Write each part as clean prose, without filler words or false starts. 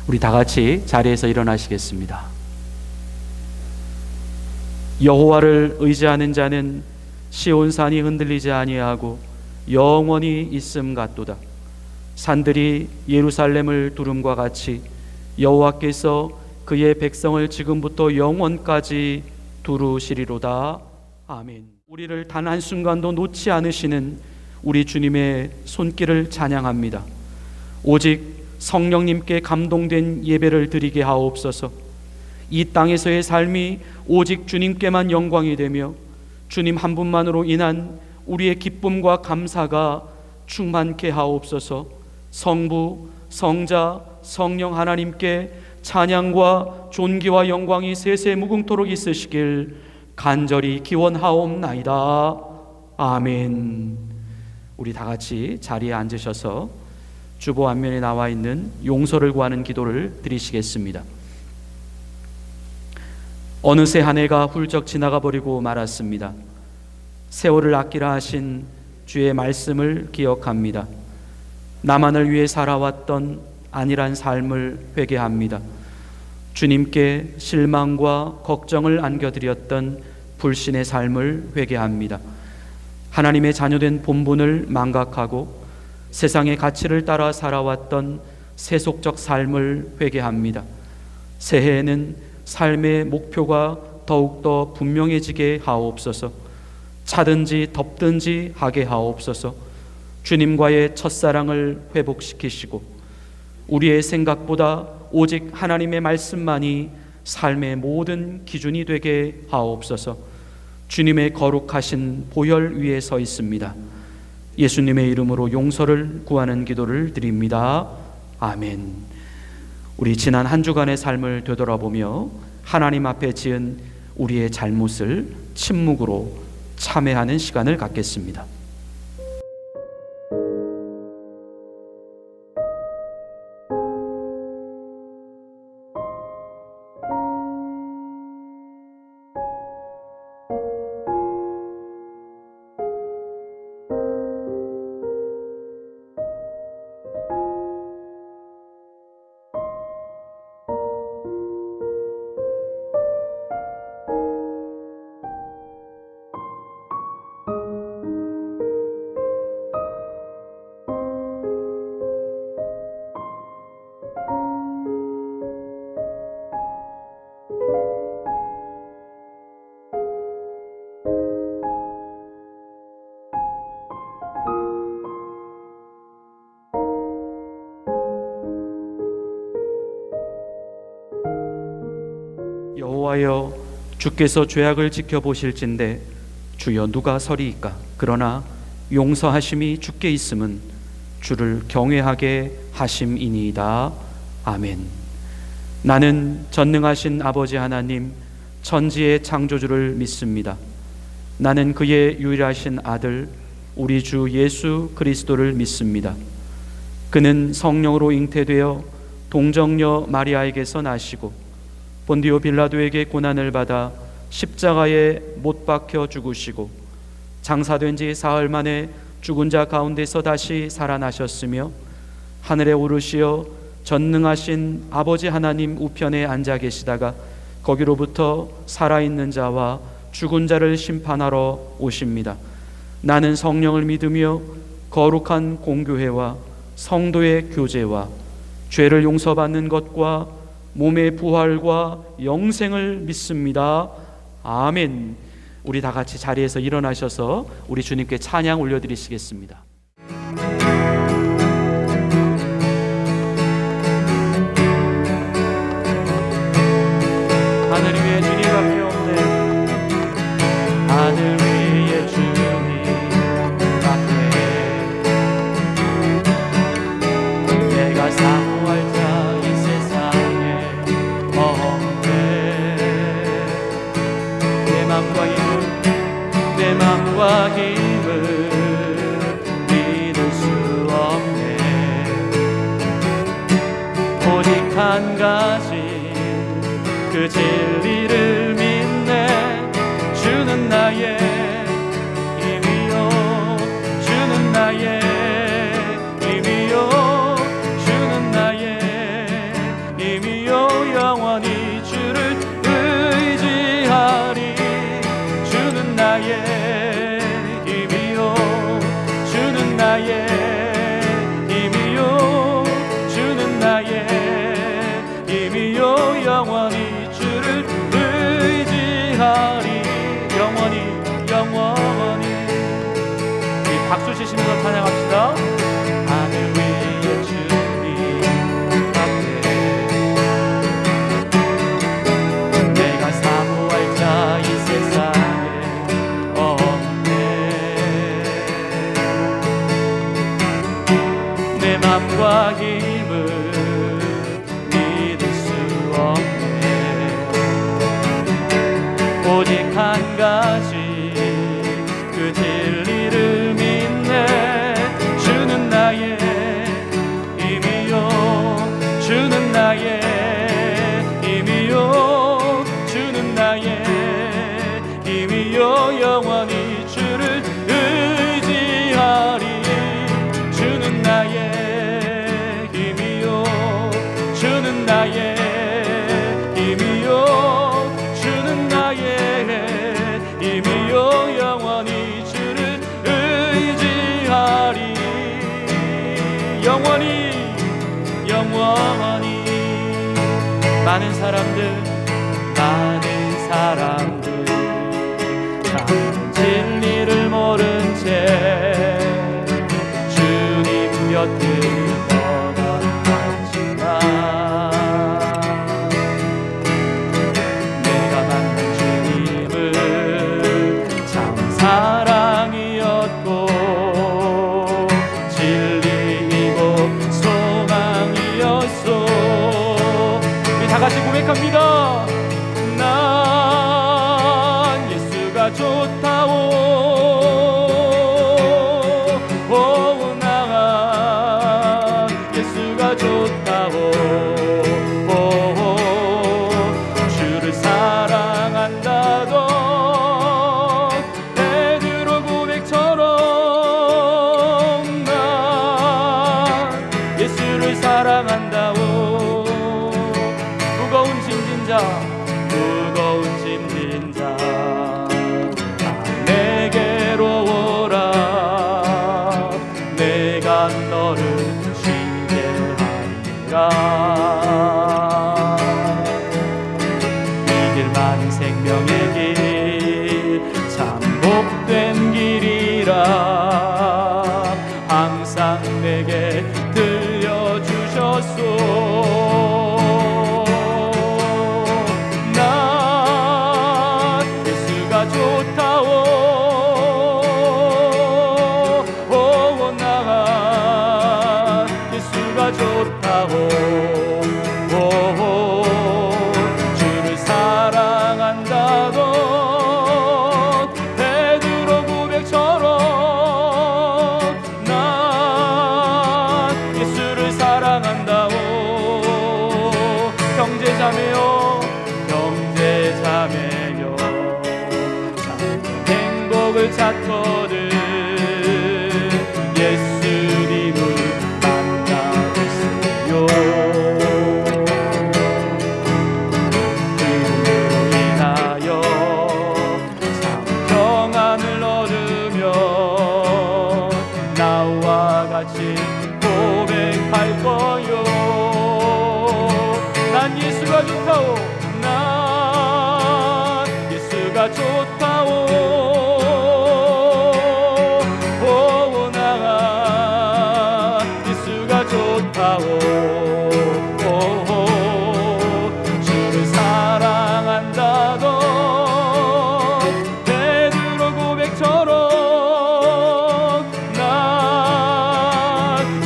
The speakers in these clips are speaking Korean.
우리 다 같이 자리에서 일어나시겠습니다. 여호와를 의지하는 자는 시온산이 흔들리지 아니하고 영원히 있음 같도다. 산들이 예루살렘을 두름과 같이 여호와께서 그의 백성을 지금부터 영원까지 두루시리로다. 아멘. 우리를 단 한순간도 놓지 않으시는 우리 주님의 손길을 찬양합니다. 오직 성령님께 감동된 예배를 드리게 하옵소서. 이 땅에서의 삶이 오직 주님께만 영광이 되며 주님 한 분만으로 인한 우리의 기쁨과 감사가 충만케 하옵소서. 성부, 성자, 성령 하나님께 찬양과 존귀와 영광이 세세 무궁토록 있으시길 간절히 기원하옵나이다. 아멘. 우리 다 같이 자리에 앉으셔서 주보 앞면에 나와 있는 용서를 구하는 기도를 드리시겠습니다. 어느새 한 해가 훌쩍 지나가 버리고 말았습니다. 세월을 아끼라 하신 주의 말씀을 기억합니다. 나만을 위해 살아왔던 안일한 삶을 회개합니다. 주님께 실망과 걱정을 안겨드렸던 불신의 삶을 회개합니다. 하나님의 자녀된 본분을 망각하고 세상의 가치를 따라 살아왔던 세속적 삶을 회개합니다. 새해에는 삶의 목표가 더욱더 분명해지게 하옵소서. 차든지 덥든지 하게 하옵소서. 주님과의 첫사랑을 회복시키시고 우리의 생각보다 오직 하나님의 말씀만이 삶의 모든 기준이 되게 하옵소서. 주님의 거룩하신 보혈 위에 서 있습니다. 예수님의 이름으로 용서를 구하는 기도를 드립니다. 아멘. 우리 지난 한 주간의 삶을 되돌아보며 하나님 앞에 지은 우리의 잘못을 침묵으로 참회하는 시간을 갖겠습니다. 여호와여, 주께서 죄악을 지켜보실진대 주여 누가 서리이까? 그러나 용서하심이 주께 있음은 주를 경외하게 하심이니이다. 아멘. 나는 전능하신 아버지 하나님, 천지의 창조주를 믿습니다. 나는 그의 유일하신 아들 우리 주 예수 그리스도를 믿습니다. 그는 성령으로 잉태되어 동정녀 마리아에게서 나시고 본디오 빌라도에게 고난을 받아 십자가에 못 박혀 죽으시고 장사된 지 사흘 만에 죽은 자 가운데서 다시 살아나셨으며 하늘에 오르시어 전능하신 아버지 하나님 우편에 앉아 계시다가 거기로부터 살아있는 자와 죽은 자를 심판하러 오십니다. 나는 성령을 믿으며 거룩한 공교회와 성도의 교제와 죄를 용서받는 것과 몸의 부활과 영생을 믿습니다. 아멘. 우리 다 같이 자리에서 일어나셔서 우리 주님께 찬양 올려드리시겠습니다. 하늘 위에 주님 앞에 없네. 하늘 위에 주님 앞에 내가 사모할 자 이 세상에 없네. 내 맘과 힘을 믿을 수 없네. 오직 한 가지 그 진리를 믿네. 주는 나의 힘이요, 주는 나의 힘이요, 주는 나의 나의 힘이요 영원히 주를 의지하리. 영원히 이 박수 치시면서 찬양합시다. 하늘 위에 주님 앞에 내가 사모할 자 이 세상에 없네. 내 맘과 힘을 믿을 수 없네. 오직 한 가지 그 진리를 믿네. 주는 나의 힘이요 주는 나의 힘이요 주는 나의 힘이요 영원히 주를 의지하리. 주는 나의 힘이요 주는 나의 힘이요 주는 나의 힘이요 영원히 주를 의지하리. 영원히 많은 사람들 참 진리를 모른 채 주님 곁을 떠나갔지만 내가 만난 주님은 참 사랑이었고 진리이고 소망이었소. 우리 다같이 고백합니다. 난 예수가 좋다오. 난 예수가 좋다오. 주를 사랑한다던 베드로 고백처럼 난 예수를 사랑한다오. 무거운 짐진 자 내게로 오라. 내가 너를 쉬게 하리라. 이 길만이 생명의 길 참 복된 길이라 항상 내게 들려주셨소. 좋다오. 나 예수가 좋다오. 주를 사랑한다던 베드로 고백처럼 난 예수를 사랑한다오. 형제자매요 행복을 찾거든 예수님을 만나보세요. 그로 인하여 참 평안을 얻으며 나와 같이 고백할 거요. 난 예수가 좋다오. 난 예수가 좋다오. 주를 사랑한다던 베드로 고백처럼 난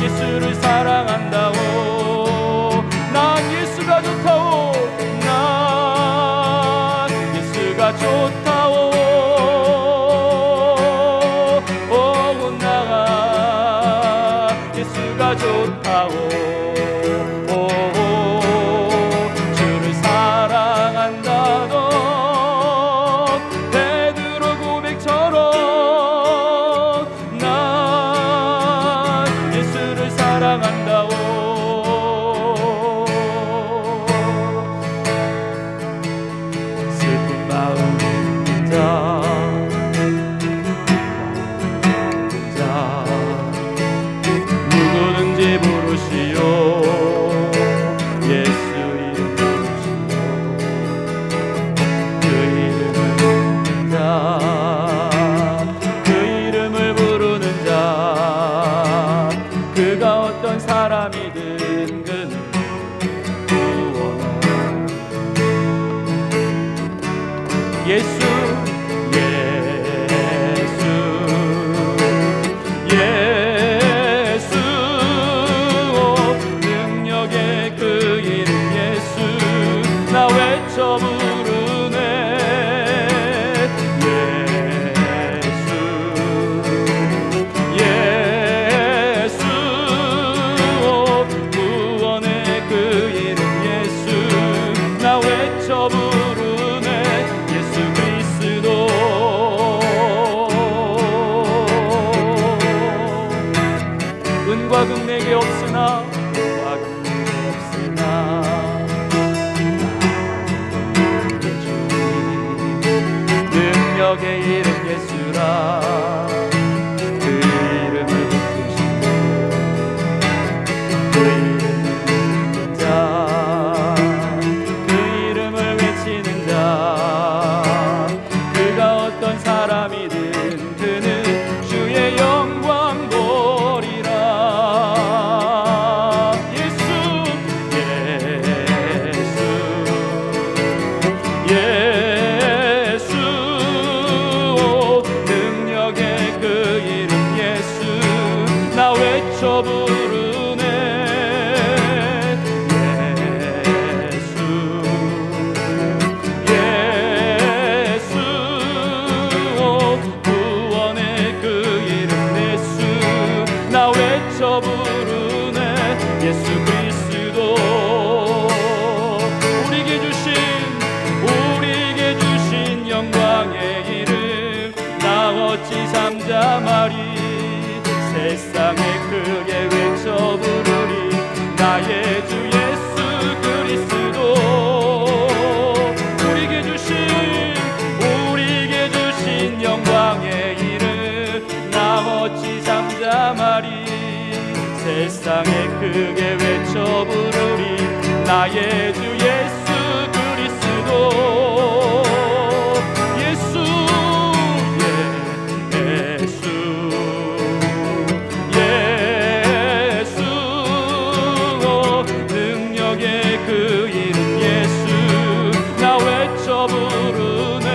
예수를 사랑한다오. 난 예수가 좋다오. 난 예수가 좋다오. 예수가 좋다오. 주를 사랑한다던 베드로 고백처럼 난 예수를 사랑한다오. 슬픈 마음 예수 능력의 그 이름 예수 나 외쳐 부르네 예수 구원의 그 이름 예수 나 외쳐 부르네 예수 그리스도 은과 금 내게 없으나 능력의 이름 예수라 그 이름을 붙드시고 그 이름을 믿는 자 그 이름을 외치는 자 그가 어떤 사람이든 그는 주의 영광 보리라 예수 능력의 그 이름 예수 나 외쳐 부르네 예수 구원의 그 이름 예수 나 외쳐 부르네 예수 그리스도 우리에게 주신 영광의 이름 나 어찌 삼자 말이 세상에 크게 외쳐 부르리 나의 주 예수 그리스도 우리에게 주신 영광의 이름 나 어찌 삼자 말이 세상에 크게 외쳐 부르리 나의 주 예수 그리스도 능력의 그 이름 예수 나 외쳐 부르네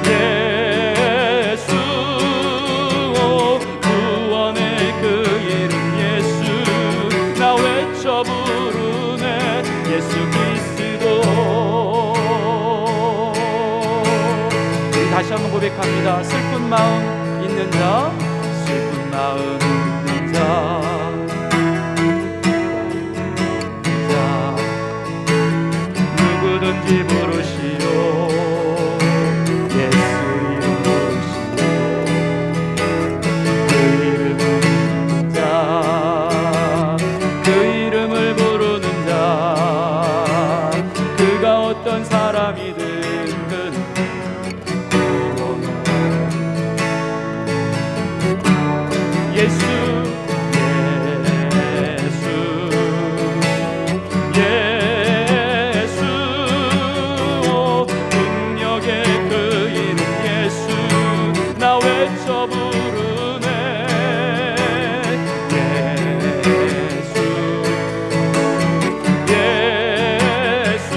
예수 구원의 그 이름 예수 나 외쳐 부르네 예수 그리스도 우리 다시 한번 고백합니다. 슬픈 마음 있는 자 마음 있는 자 누구든지 부르시오 예수 이름 부르시오 그 이름을 믿는 자 그 이름을 부르는 자 그가 어떤 사람이든 그는 예수 능력의 그 이름 예수 나 외쳐 부르네 예수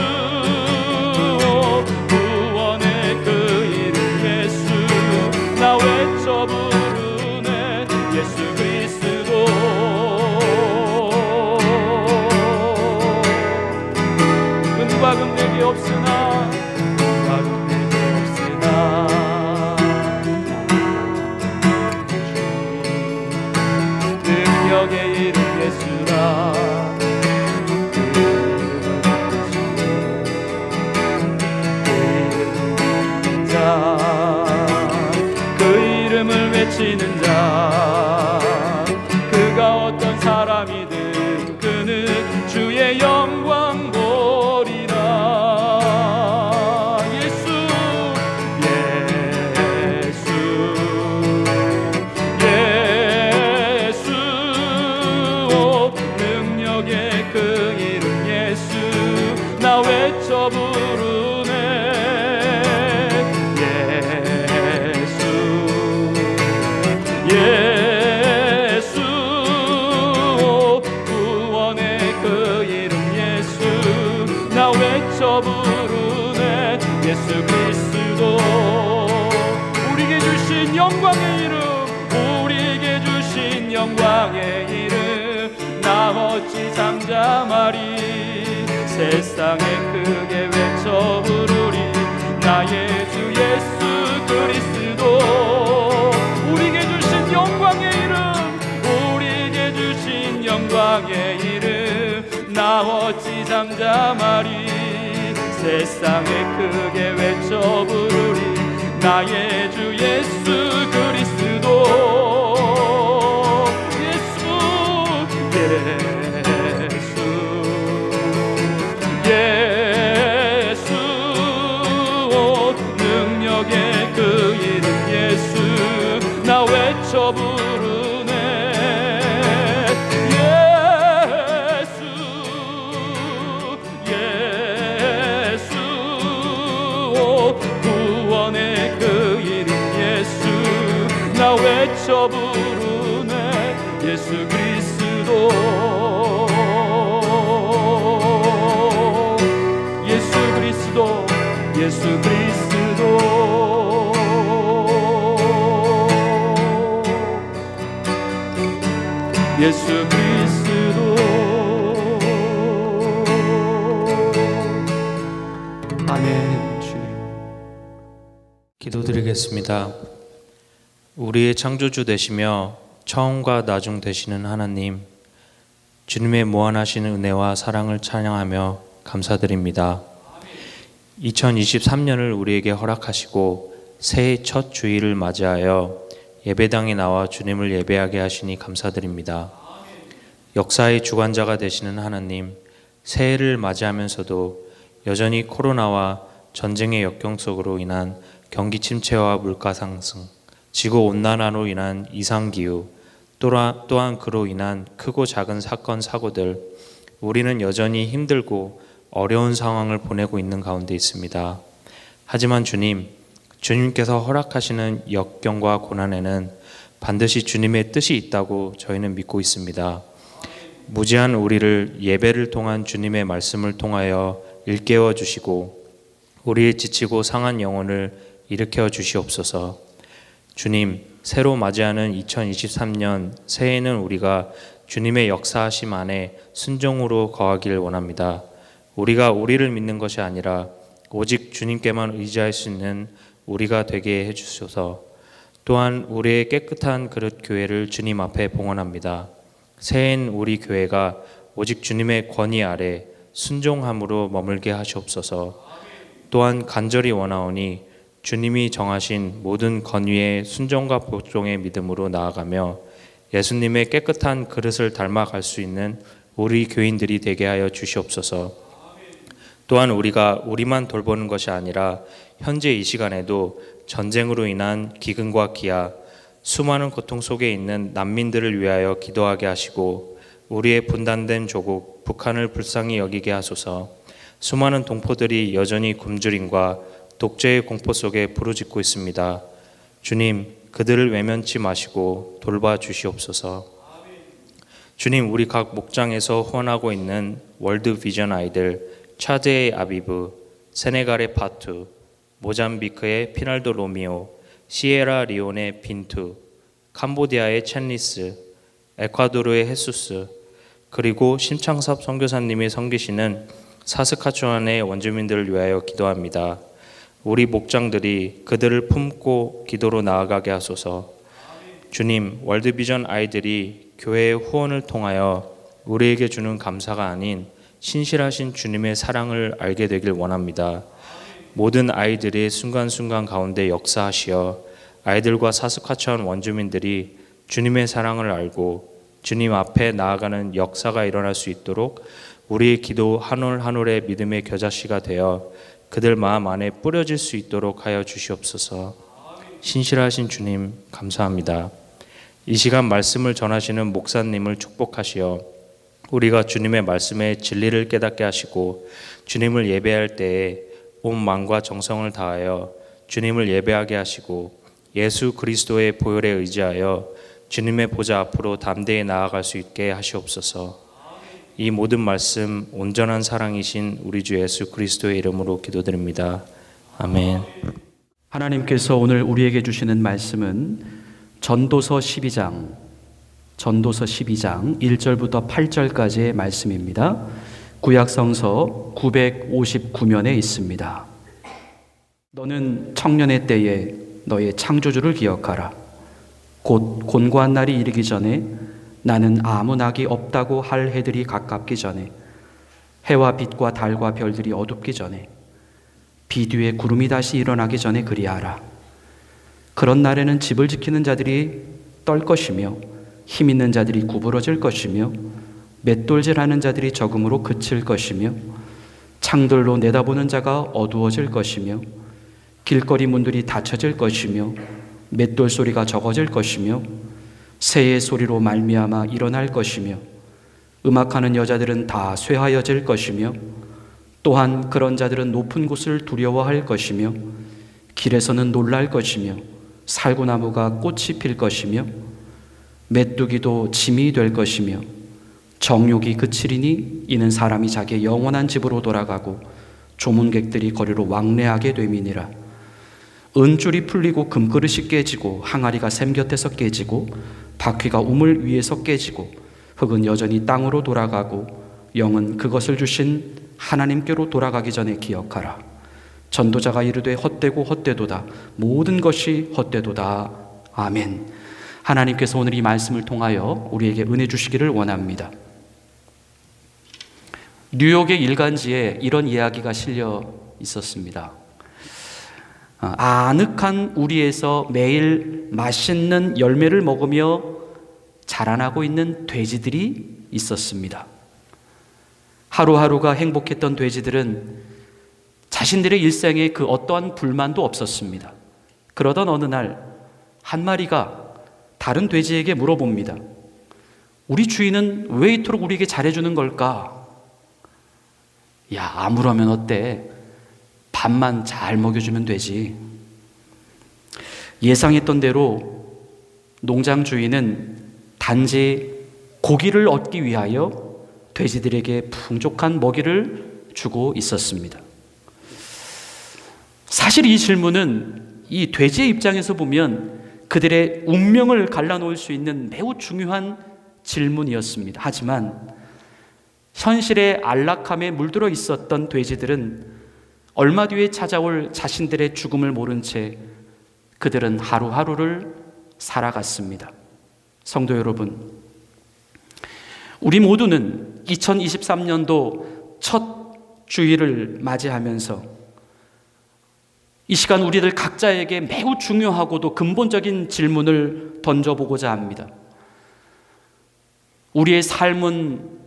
구원의 그 이름 예수 나 외쳐 부르네 예수 그리스도 은과 금 내게 없으나 능력의 이름 예수라 그 이름을 외치는 자 그가 어떤 사람이든 그는 주의 영광 보리라 예수 능력의 그 이름 예수 나 외쳐 부르네 예수 구원의 그 이름 예수 영광의 이름 나 어찌 잠잠하리 세상에 크게 외쳐 부르리 나의 주 예수 그리스도 우리에게 주신 영광의 이름 우리에게 주신 영광의 이름 나 어찌 잠잠하리 세상에 크게 외쳐 부르리 나의 주 예수 그리스도 예수 능력의 그 이름 예수 나 외쳐 부르네 예수 구원의 그 이름 예수 나 외쳐 부르네 예수 그리스도 예수 그리스도 예수 그리스도 아멘. 주님 기도드리겠습니다. 우리의 창조주 되시며 처음과 나중 되시는 하나님, 주님의 무한하신 은혜와 사랑을 찬양하며 감사드립니다. 2023년을 우리에게 허락하시고 새해 첫 주일을 맞이하여 예배당에 나와 주님을 예배하게 하시니 감사드립니다. 역사의 주관자가 되시는 하나님, 새해를 맞이하면서도 여전히 코로나와 전쟁의 역경 속으로 인한 경기 침체와 물가 상승, 지구 온난화로 인한 이상기후, 또한 그로 인한 크고 작은 사건, 사고들, 우리는 여전히 힘들고 어려운 상황을 보내고 있는 가운데 있습니다. 하지만 주님께서 허락하시는 역경과 고난에는 반드시 주님의 뜻이 있다고 저희는 믿고 있습니다. 무지한 우리를 예배를 통한 주님의 말씀을 통하여 일깨워 주시고 우리의 지치고 상한 영혼을 일으켜 주시옵소서. 주님, 새로 맞이하는 2023년 새해에는 우리가 주님의 역사하심 안에 순종으로 거하길 원합니다. 우리가 우리를 믿는 것이 아니라 오직 주님께만 의지할 수 있는 우리가 되게 해주소서. 또한 우리의 깨끗한 그릇 교회를 주님 앞에 봉헌합니다. 새해엔 우리 교회가 오직 주님의 권위 아래 순종함으로 머물게 하시옵소서. 또한 간절히 원하오니 주님이 정하신 모든 권위의 순종과 복종의 믿음으로 나아가며 예수님의 깨끗한 그릇을 닮아갈 수 있는 우리 교인들이 되게 하여 주시옵소서. 또한 우리가 우리만 돌보는 것이 아니라 현재 이 시간에도 전쟁으로 인한 기근과 기아, 수많은 고통 속에 있는 난민들을 위하여 기도하게 하시고 우리의 분단된 조국 북한을 불쌍히 여기게 하소서. 수많은 동포들이 여전히 굶주림과 독재의 공포 속에 부르짖고 있습니다. 주님, 그들을 외면치 마시고 돌봐 주시옵소서. 주님, 우리 각 목장에서 후원하고 있는 월드 비전 아이들, 차드의 아비브, 세네갈의 파투, 모잠비크의 피날도 로미오, 시에라 리온의 빈투, 캄보디아의 첸리스, 에콰도르의 헤수스, 그리고 신창섭 선교사님이 섬기시는 사스카추안의 원주민들을 위하여 기도합니다. 우리 목장들이 그들을 품고 기도로 나아가게 하소서. 주님, 월드비전 아이들이 교회의 후원을 통하여 우리에게 주는 감사가 아닌 신실하신 주님의 사랑을 알게 되길 원합니다. 모든 아이들의 순간순간 가운데 역사하시어 아이들과 사스카추안 원주민들이 주님의 사랑을 알고 주님 앞에 나아가는 역사가 일어날 수 있도록 우리의 기도 한 올 한 올의 믿음의 겨자씨가 되어 그들 마음 안에 뿌려질 수 있도록 하여 주시옵소서. 신실하신 주님 감사합니다. 이 시간 말씀을 전하시는 목사님을 축복하시어 우리가 주님의 말씀에 진리를 깨닫게 하시고 주님을 예배할 때에 온 마음과 정성을 다하여 주님을 예배하게 하시고 예수 그리스도의 보혈에 의지하여 주님의 보좌 앞으로 담대히 나아갈 수 있게 하시옵소서. 이 모든 말씀 온전한 사랑이신 우리 주 예수 그리스도의 이름으로 기도드립니다. 아멘. 하나님께서 오늘 우리에게 주시는 말씀은 전도서 12장 전도서 12장 1절부터 8절까지의 말씀입니다. 구약성서 959면에 있습니다. 너는 청년의 때에 너의 창조주를 기억하라. 곧 곤고한 날이 이르기 전에 나는 아무 낙이 없다고 할 해들이 가깝기 전에 해와 빛과 달과 별들이 어둡기 전에 비 뒤에 구름이 다시 일어나기 전에 그리하라. 그런 날에는 집을 지키는 자들이 떨 것이며 힘 있는 자들이 구부러질 것이며 맷돌질하는 자들이 적음으로 그칠 것이며 창들로 내다보는 자가 어두워질 것이며 길거리 문들이 닫혀질 것이며 맷돌 소리가 적어질 것이며 새의 소리로 말미암아 일어날 것이며 음악하는 여자들은 다 쇠하여질 것이며 또한 그런 자들은 높은 곳을 두려워할 것이며 길에서는 놀랄 것이며 살구나무가 꽃이 필 것이며 메뚜기도 짐이 될 것이며 정욕이 그치리니 이는 사람이 자기의 영원한 집으로 돌아가고 조문객들이 거리로 왕래하게 됨이니라. 은줄이 풀리고 금그릇이 깨지고 항아리가 샘 곁에서 깨지고 바퀴가 우물 위에서 깨지고 흙은 여전히 땅으로 돌아가고 영은 그것을 주신 하나님께로 돌아가기 전에 기억하라. 전도자가 이르되 헛되고 헛되도다. 모든 것이 헛되도다. 아멘. 하나님께서 오늘 이 말씀을 통하여 우리에게 은혜 주시기를 원합니다. 뉴욕의 일간지에 이런 이야기가 실려 있었습니다. 아늑한 우리에서 매일 맛있는 열매를 먹으며 자라나고 있는 돼지들이 있었습니다. 하루하루가 행복했던 돼지들은 자신들의 일생에 그 어떠한 불만도 없었습니다. 그러던 어느 날 한 마리가 다른 돼지에게 물어봅니다. 우리 주인은 왜 이토록 우리에게 잘해주는 걸까? 야, 아무러면 어때? 밥만 잘 먹여주면 되지. 예상했던 대로 농장 주인은 단지 고기를 얻기 위하여 돼지들에게 풍족한 먹이를 주고 있었습니다. 사실 이 질문은 이 돼지의 입장에서 보면 그들의 운명을 갈라놓을 수 있는 매우 중요한 질문이었습니다. 하지만 현실의 안락함에 물들어 있었던 돼지들은 얼마 뒤에 찾아올 자신들의 죽음을 모른 채 그들은 하루하루를 살아갔습니다. 성도 여러분, 우리 모두는 2023년도 첫 주일을 맞이하면서 이 시간 우리들 각자에게 매우 중요하고도 근본적인 질문을 던져보고자 합니다. 우리의 삶은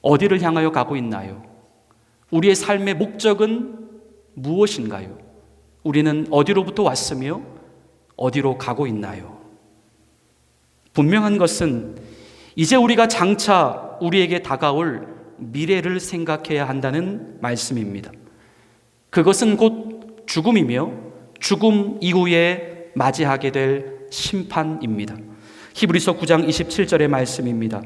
어디를 향하여 가고 있나요? 우리의 삶의 목적은 무엇인가요? 우리는 어디로부터 왔으며 어디로 가고 있나요? 분명한 것은 이제 우리가 장차 우리에게 다가올 미래를 생각해야 한다는 말씀입니다. 그것은 곧 죽음이며 죽음 이후에 맞이하게 될 심판입니다. 히브리서 9장 27절의 말씀입니다.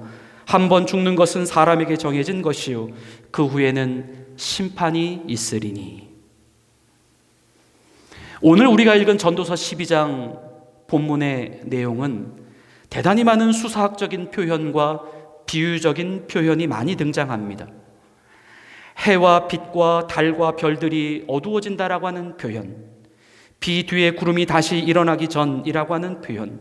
한 번 죽는 것은 사람에게 정해진 것이요 그 후에는 심판이 있으리니. 오늘 우리가 읽은 전도서 12장 본문의 내용은 대단히 많은 수사학적인 표현과 비유적인 표현이 많이 등장합니다. 해와 빛과 달과 별들이 어두워진다라고 하는 표현, 비 뒤에 구름이 다시 일어나기 전이라고 하는 표현,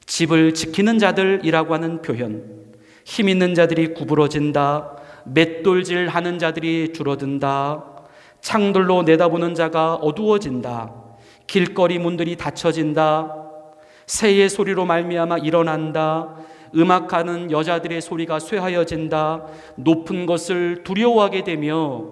집을 지키는 자들이라고 하는 표현, 힘 있는 자들이 구부러진다, 맷돌질 하는 자들이 줄어든다, 창들로 내다보는 자가 어두워진다, 길거리 문들이 닫혀진다, 새의 소리로 말미암아 일어난다, 음악하는 여자들의 소리가 쇠하여진다, 높은 것을 두려워하게 되며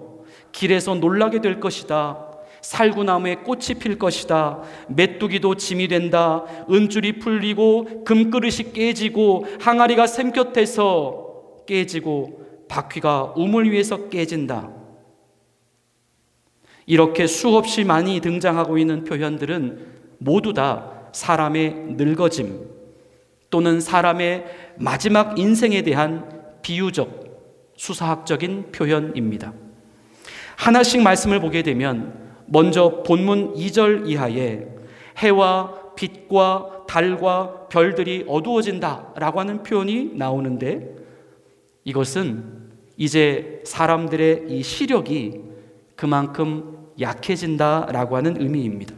길에서 놀라게 될 것이다, 살구나무에 꽃이 필 것이다, 메뚜기도 짐이 된다, 은줄이 풀리고 금그릇이 깨지고 항아리가 샘 곁에서 깨지고 바퀴가 우물 위에서 깨진다. 이렇게 수없이 많이 등장하고 있는 표현들은 모두 다 사람의 늙어짐 또는 사람의 마지막 인생에 대한 비유적, 수사학적인 표현입니다. 하나씩 말씀을 보게 되면 먼저 본문 2절 이하에 해와 빛과 달과 별들이 어두워진다라고 하는 표현이 나오는데, 이것은 이제 사람들의 이 시력이 그만큼 약해진다라고 하는 의미입니다.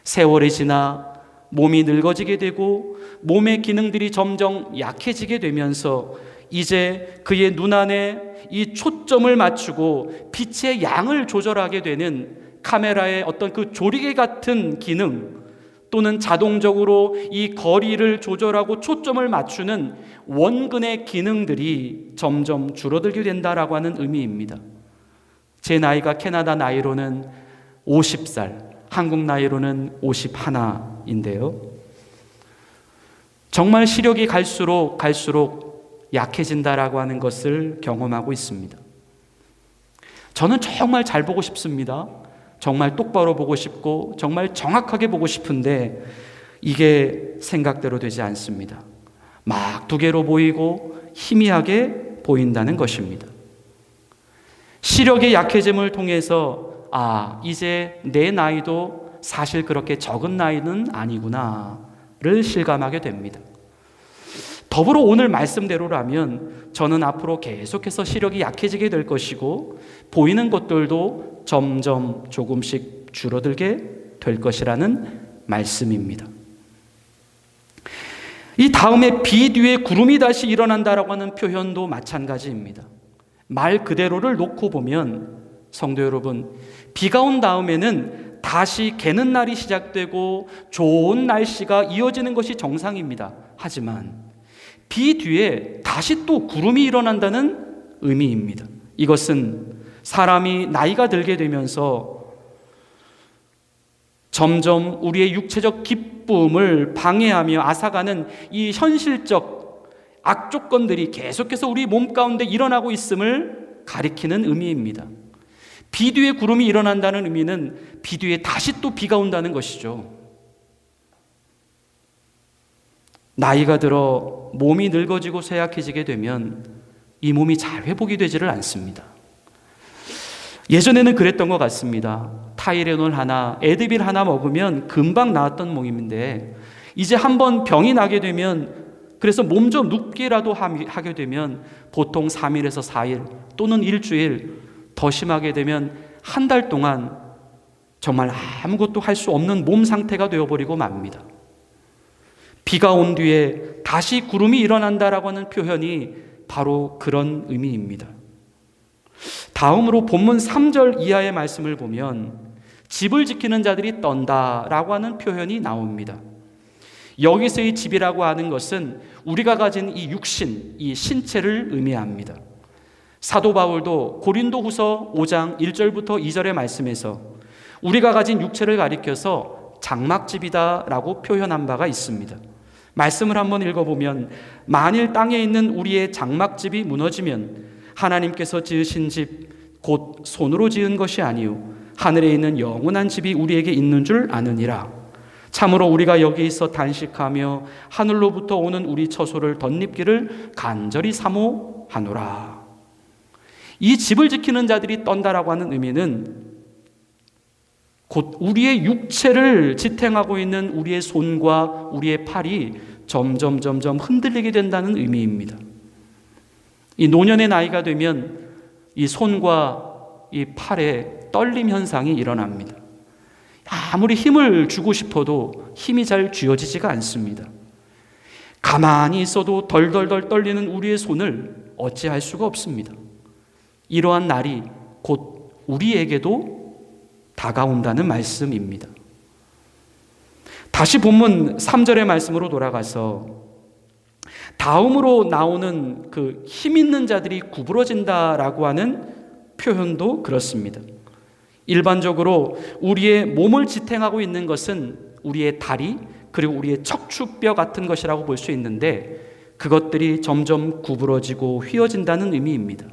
세월이 지나 몸이 늙어지게 되고 몸의 기능들이 점점 약해지게 되면서 이제 그의 눈 안에 이 초점을 맞추고 빛의 양을 조절하게 되는 카메라의 어떤 그 조리개 같은 기능, 또는 자동적으로 이 거리를 조절하고 초점을 맞추는 원근의 기능들이 점점 줄어들게 된다라고 하는 의미입니다. 제 나이가 캐나다 나이로는 50살, 한국 나이로는 51인데요. 정말 시력이 갈수록 약해진다라고 하는 것을 경험하고 있습니다. 저는 정말 잘 보고 싶습니다. 정말 똑바로 보고 싶고 정말 정확하게 보고 싶은데 이게 생각대로 되지 않습니다. 막 두 개로 보이고 희미하게 보인다는 것입니다. 시력의 약해짐을 통해서 이제 내 나이도 사실 그렇게 적은 나이는 아니구나를 실감하게 됩니다. 더불어 오늘 말씀대로라면 저는 앞으로 계속해서 시력이 약해지게 될 것이고 보이는 것들도 점점 조금씩 줄어들게 될 것이라는 말씀입니다. 이 다음에 비 뒤에 구름이 다시 일어난다라고 하는 표현도 마찬가지입니다. 말 그대로를 놓고 보면 성도 여러분, 비가 온 다음에는 다시 개는 날이 시작되고 좋은 날씨가 이어지는 것이 정상입니다. 하지만 비 뒤에 다시 또 구름이 일어난다는 의미입니다. 이것은 사람이 나이가 들게 되면서 점점 우리의 육체적 기쁨을 방해하며 앗아가는 이 현실적 악조건들이 계속해서 우리 몸 가운데 일어나고 있음을 가리키는 의미입니다. 비 뒤에 구름이 일어난다는 의미는 비 뒤에 다시 또 비가 온다는 것이죠. 나이가 들어 몸이 늙어지고 쇠약해지게 되면 이 몸이 잘 회복이 되지를 않습니다. 예전에는 그랬던 것 같습니다. 타이레놀 하나, 에드빌 하나 먹으면 금방 나았던 몸인데 이제 한번 병이 나게 되면, 그래서 몸 좀 눕기라도 하게 되면 보통 3일에서 4일 또는 일주일, 더 심하게 되면 한 달 동안 정말 아무것도 할 수 없는 몸 상태가 되어버리고 맙니다. 비가 온 뒤에 다시 구름이 일어난다라고 하는 표현이 바로 그런 의미입니다. 다음으로 본문 3절 이하의 말씀을 보면 집을 지키는 자들이 떤다라고 하는 표현이 나옵니다. 여기서의 집이라고 하는 것은 우리가 가진 이 육신, 이 신체를 의미합니다. 사도 바울도 고린도후서 5장 1절부터 2절의 말씀에서 우리가 가진 육체를 가리켜서 장막집이다라고 표현한 바가 있습니다. 말씀을 한번 읽어보면, 만일 땅에 있는 우리의 장막집이 무너지면 하나님께서 지으신 집 곧 손으로 지은 것이 아니요 하늘에 있는 영원한 집이 우리에게 있는 줄 아느니라. 참으로 우리가 여기 있어 단식하며 하늘로부터 오는 우리 처소를 덧입기를 간절히 사모하노라. 이 집을 지키는 자들이 떤다라고 하는 의미는 곧 우리의 육체를 지탱하고 있는 우리의 손과 우리의 팔이 점점 흔들리게 된다는 의미입니다. 이 노년의 나이가 되면 이 손과 이 팔에 떨림 현상이 일어납니다. 아무리 힘을 주고 싶어도 힘이 잘 쥐어지지가 않습니다. 가만히 있어도 덜덜덜 떨리는 우리의 손을 어찌할 수가 없습니다. 이러한 날이 곧 우리에게도 다가온다는 말씀입니다. 다시 본문 3절의 말씀으로 돌아가서 다음으로 나오는 그 힘 있는 자들이 구부러진다라고 하는 표현도 그렇습니다. 일반적으로 우리의 몸을 지탱하고 있는 것은 우리의 다리 그리고 우리의 척추뼈 같은 것이라고 볼 수 있는데 그것들이 점점 구부러지고 휘어진다는 의미입니다.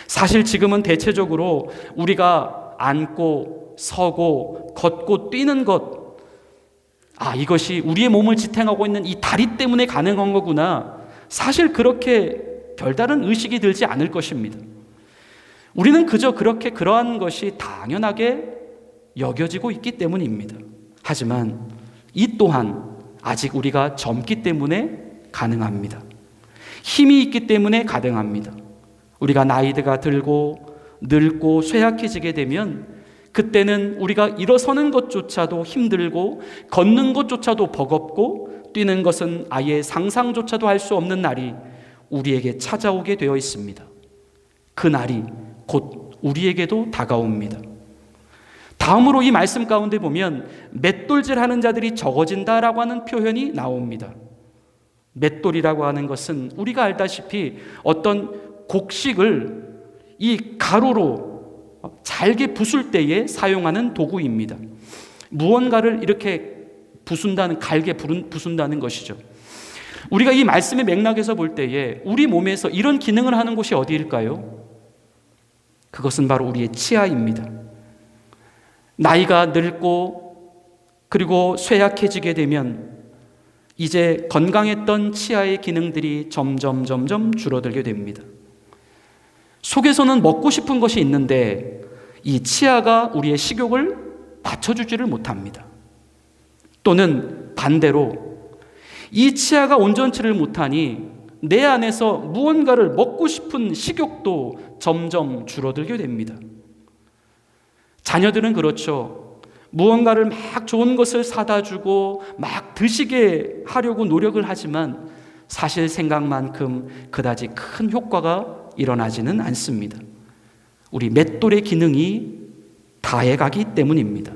사실 지금은 대체적으로 우리가 앉고 서고 걷고 뛰는 것, 이것이 우리의 몸을 지탱하고 있는 이 다리 때문에 가능한 거구나, 사실 그렇게 별다른 의식이 들지 않을 것입니다. 우리는 그저 그렇게 그러한 것이 당연하게 여겨지고 있기 때문입니다. 하지만 이 또한 아직 우리가 젊기 때문에 가능합니다. 힘이 있기 때문에 가능합니다. 우리가 나이가 들고 늙고 쇠약해지게 되면 그때는 우리가 일어서는 것조차도 힘들고 걷는 것조차도 버겁고 뛰는 것은 아예 상상조차도 할 수 없는 날이 우리에게 찾아오게 되어 있습니다. 그 날이 곧 우리에게도 다가옵니다. 다음으로 이 말씀 가운데 보면 맷돌질하는 자들이 적어진다라고 하는 표현이 나옵니다. 맷돌이라고 하는 것은 우리가 알다시피 어떤 곡식을 이 가루로 잘게 부술 때에 사용하는 도구입니다. 무언가를 이렇게 부순다는, 갈게 부순다는 것이죠. 우리가 이 말씀의 맥락에서 볼 때에 우리 몸에서 이런 기능을 하는 곳이 어디일까요? 그것은 바로 우리의 치아입니다. 나이가 늙고 그리고 쇠약해지게 되면 이제 건강했던 치아의 기능들이 점점 줄어들게 됩니다. 속에서는 먹고 싶은 것이 있는데 이 치아가 우리의 식욕을 받쳐주지를 못합니다. 또는 반대로 이 치아가 온전치를 못하니 내 안에서 무언가를 먹고 싶은 식욕도 점점 줄어들게 됩니다. 자녀들은 그렇죠. 무언가를 막 좋은 것을 사다 주고 막 드시게 하려고 노력을 하지만 사실 생각만큼 그다지 큰 효과가 일어나지는 않습니다. 우리 맷돌의 기능이 다해가기 때문입니다.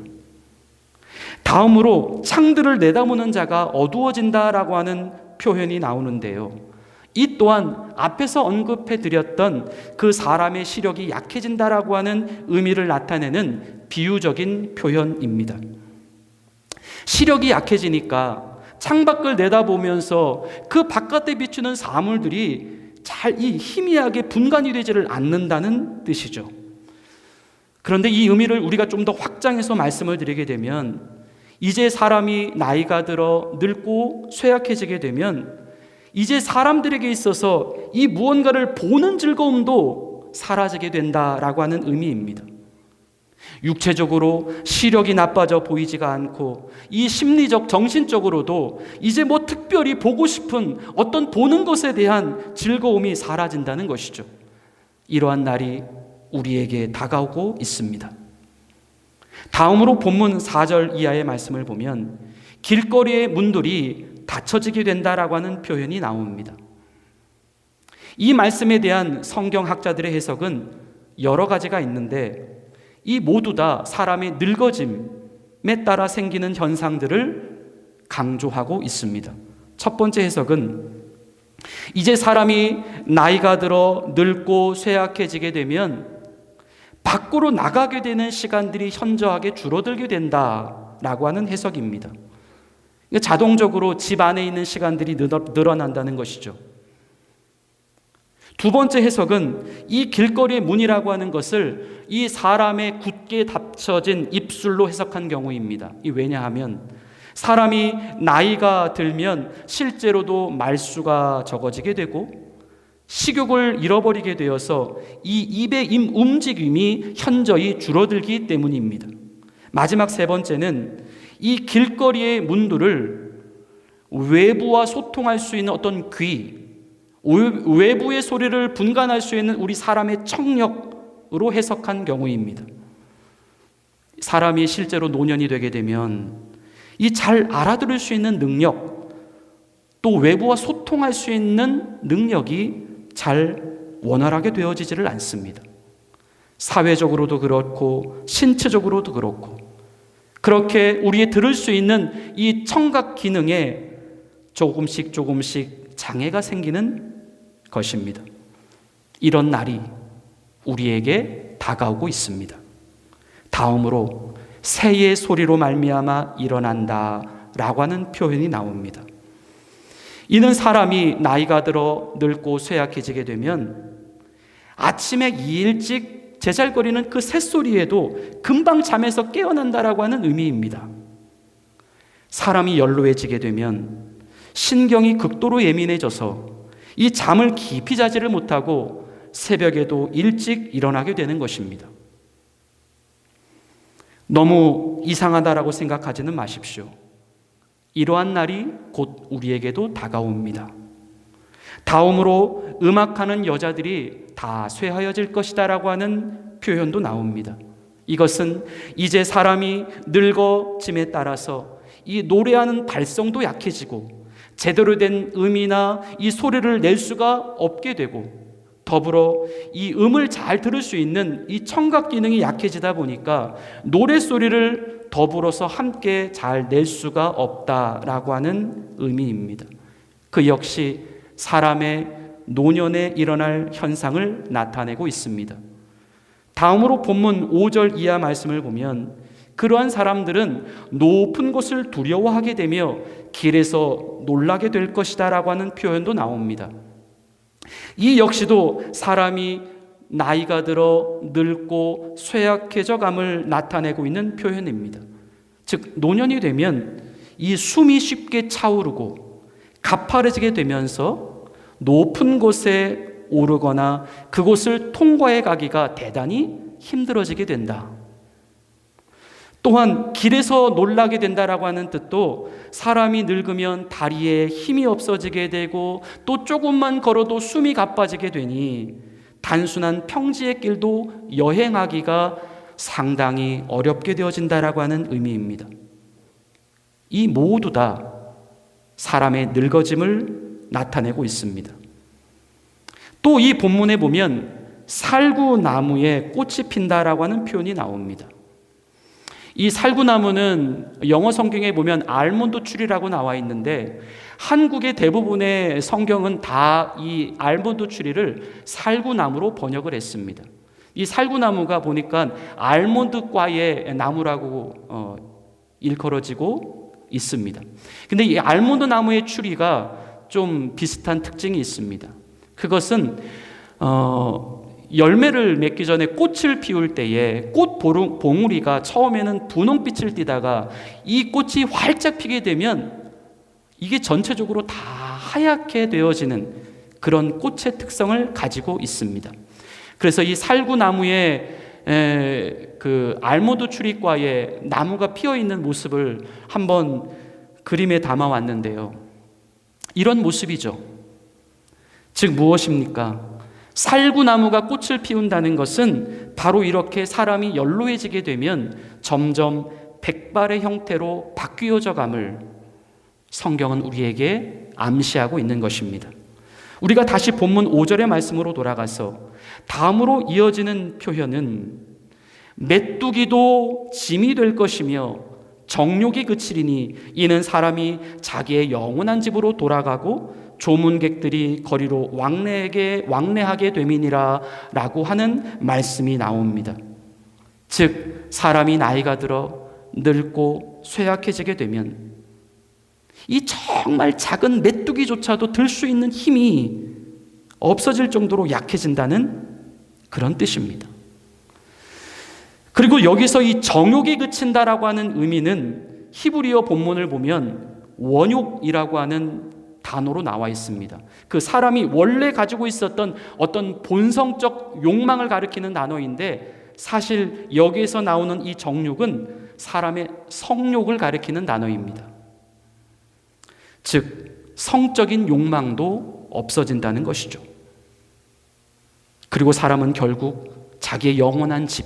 다음으로 창들을 내다보는 자가 어두워진다라고 하는 표현이 나오는데요. 이 또한 앞에서 언급해 드렸던 그 사람의 시력이 약해진다라고 하는 의미를 나타내는 비유적인 표현입니다. 시력이 약해지니까 창밖을 내다보면서 그 바깥에 비추는 사물들이 잘 이 희미하게 분간이 되지를 않는다는 뜻이죠. 그런데 이 의미를 우리가 좀 더 확장해서 말씀을 드리게 되면 이제 사람이 나이가 들어 늙고 쇠약해지게 되면 이제 사람들에게 있어서 이 무언가를 보는 즐거움도 사라지게 된다라고 하는 의미입니다. 육체적으로 시력이 나빠져 보이지가 않고 이 심리적, 정신적으로도 이제 뭐 특별히 보고 싶은 어떤 보는 것에 대한 즐거움이 사라진다는 것이죠. 이러한 날이 우리에게 다가오고 있습니다. 다음으로 본문 4절 이하의 말씀을 보면 길거리의 문들이 닫혀지게 된다라고 하는 표현이 나옵니다. 이 말씀에 대한 성경학자들의 해석은 여러 가지가 있는데 이 모두 다 사람의 늙어짐에 따라 생기는 현상들을 강조하고 있습니다. 첫 번째 해석은 이제 사람이 나이가 들어 늙고 쇠약해지게 되면 밖으로 나가게 되는 시간들이 현저하게 줄어들게 된다라고 하는 해석입니다. 자동적으로 집 안에 있는 시간들이 늘어난다는 것이죠. 두 번째 해석은 이 길거리의 문이라고 하는 것을 이 사람의 굳게 닫혀진 입술로 해석한 경우입니다. 왜냐하면 사람이 나이가 들면 실제로도 말수가 적어지게 되고 식욕을 잃어버리게 되어서 이 입의 움직임이 현저히 줄어들기 때문입니다. 마지막 세 번째는 이 길거리의 문들을 외부와 소통할 수 있는 어떤 귀, 외부의 소리를 분간할 수 있는 우리 사람의 청력으로 해석한 경우입니다. 사람이 실제로 노년이 되게 되면 이 잘 알아들을 수 있는 능력, 또 외부와 소통할 수 있는 능력이 잘 원활하게 되어지지를 않습니다. 사회적으로도 그렇고 신체적으로도 그렇고 그렇게 우리의 들을 수 있는 이 청각 기능에 조금씩 장애가 생기는 것입니다. 이런 날이 우리에게 다가오고 있습니다. 다음으로 새의 소리로 말미암아 일어난다라고 하는 표현이 나옵니다. 이는 사람이 나이가 들어 늙고 쇠약해지게 되면 아침에 일찍 제잘거리는 그 새소리에도 금방 잠에서 깨어난다라고 하는 의미입니다. 사람이 연로해지게 되면 신경이 극도로 예민해져서 이 잠을 깊이 자지를 못하고 새벽에도 일찍 일어나게 되는 것입니다. 너무 이상하다라고 생각하지는 마십시오. 이러한 날이 곧 우리에게도 다가옵니다. 다음으로 음악하는 여자들이 다 쇠하여질 것이다 라고 하는 표현도 나옵니다. 이것은 이제 사람이 늙어짐에 따라서 이 노래하는 발성도 약해지고 제대로 된 음이나 이 소리를 낼 수가 없게 되고, 더불어 이 음을 잘 들을 수 있는 이 청각 기능이 약해지다 보니까 노랫소리를 더불어서 함께 잘 낼 수가 없다라고 하는 의미입니다. 그 역시 사람의 노년에 일어날 현상을 나타내고 있습니다. 다음으로 본문 5절 이하 말씀을 보면 그러한 사람들은 높은 곳을 두려워하게 되며 길에서 놀라게 될 것이다 라고 하는 표현도 나옵니다. 이 역시도 사람이 나이가 들어 늙고 쇠약해져 감을 나타내고 있는 표현입니다. 즉 노년이 되면 이 숨이 쉽게 차오르고 가파르지게 되면서 높은 곳에 오르거나 그곳을 통과해 가기가 대단히 힘들어지게 된다. 또한 길에서 놀라게 된다라고 하는 뜻도 사람이 늙으면 다리에 힘이 없어지게 되고 또 조금만 걸어도 숨이 가빠지게 되니 단순한 평지의 길도 여행하기가 상당히 어렵게 되어진다라고 하는 의미입니다. 이 모두 다 사람의 늙어짐을 나타내고 있습니다. 또 이 본문에 보면 살구나무에 꽃이 핀다라고 하는 표현이 나옵니다. 이 살구나무는 영어 성경에 보면 알몬드 트리라고 나와 있는데 한국의 대부분의 성경은 다 이 알몬드 트리를 살구나무로 번역을 했습니다. 이 살구나무가 보니까 알몬드과의 나무라고 일컬어지고 있습니다. 근데 이 알몬드 나무의 추리가 좀 비슷한 특징이 있습니다. 그것은 열매를 맺기 전에 꽃을 피울 때에 꽃 봉우리가 처음에는 분홍빛을 띠다가 이 꽃이 활짝 피게 되면 이게 전체적으로 다 하얗게 되어지는 그런 꽃의 특성을 가지고 있습니다. 그래서 이 살구나무의 그 알몬드 추리과에 나무가 피어 있는 모습을 한번 그림에 담아 왔는데요. 이런 모습이죠. 즉 무엇입니까? 살구나무가 꽃을 피운다는 것은 바로 이렇게 사람이 연로해지게 되면 점점 백발의 형태로 바뀌어져 감을 성경은 우리에게 암시하고 있는 것입니다. 우리가 다시 본문 5절의 말씀으로 돌아가서 다음으로 이어지는 표현은 메뚜기도 짐이 될 것이며 정욕이 그치리니 이는 사람이 자기의 영원한 집으로 돌아가고 조문객들이 거리로 왕래하게 됨이니라 라고 하는 말씀이 나옵니다. 즉 사람이 나이가 들어 늙고 쇠약해지게 되면 이 정말 작은 메뚜기조차도 들 수 있는 힘이 없어질 정도로 약해진다는 그런 뜻입니다. 그리고 여기서 이 정욕이 그친다라고 하는 의미는 히브리어 본문을 보면 원욕이라고 하는 단어로 나와 있습니다. 그 사람이 원래 가지고 있었던 어떤 본성적 욕망을 가리키는 단어인데 사실 여기에서 나오는 이 정욕은 사람의 성욕을 가리키는 단어입니다. 즉 성적인 욕망도 없어진다는 것이죠. 그리고 사람은 결국 자기의 영원한 집,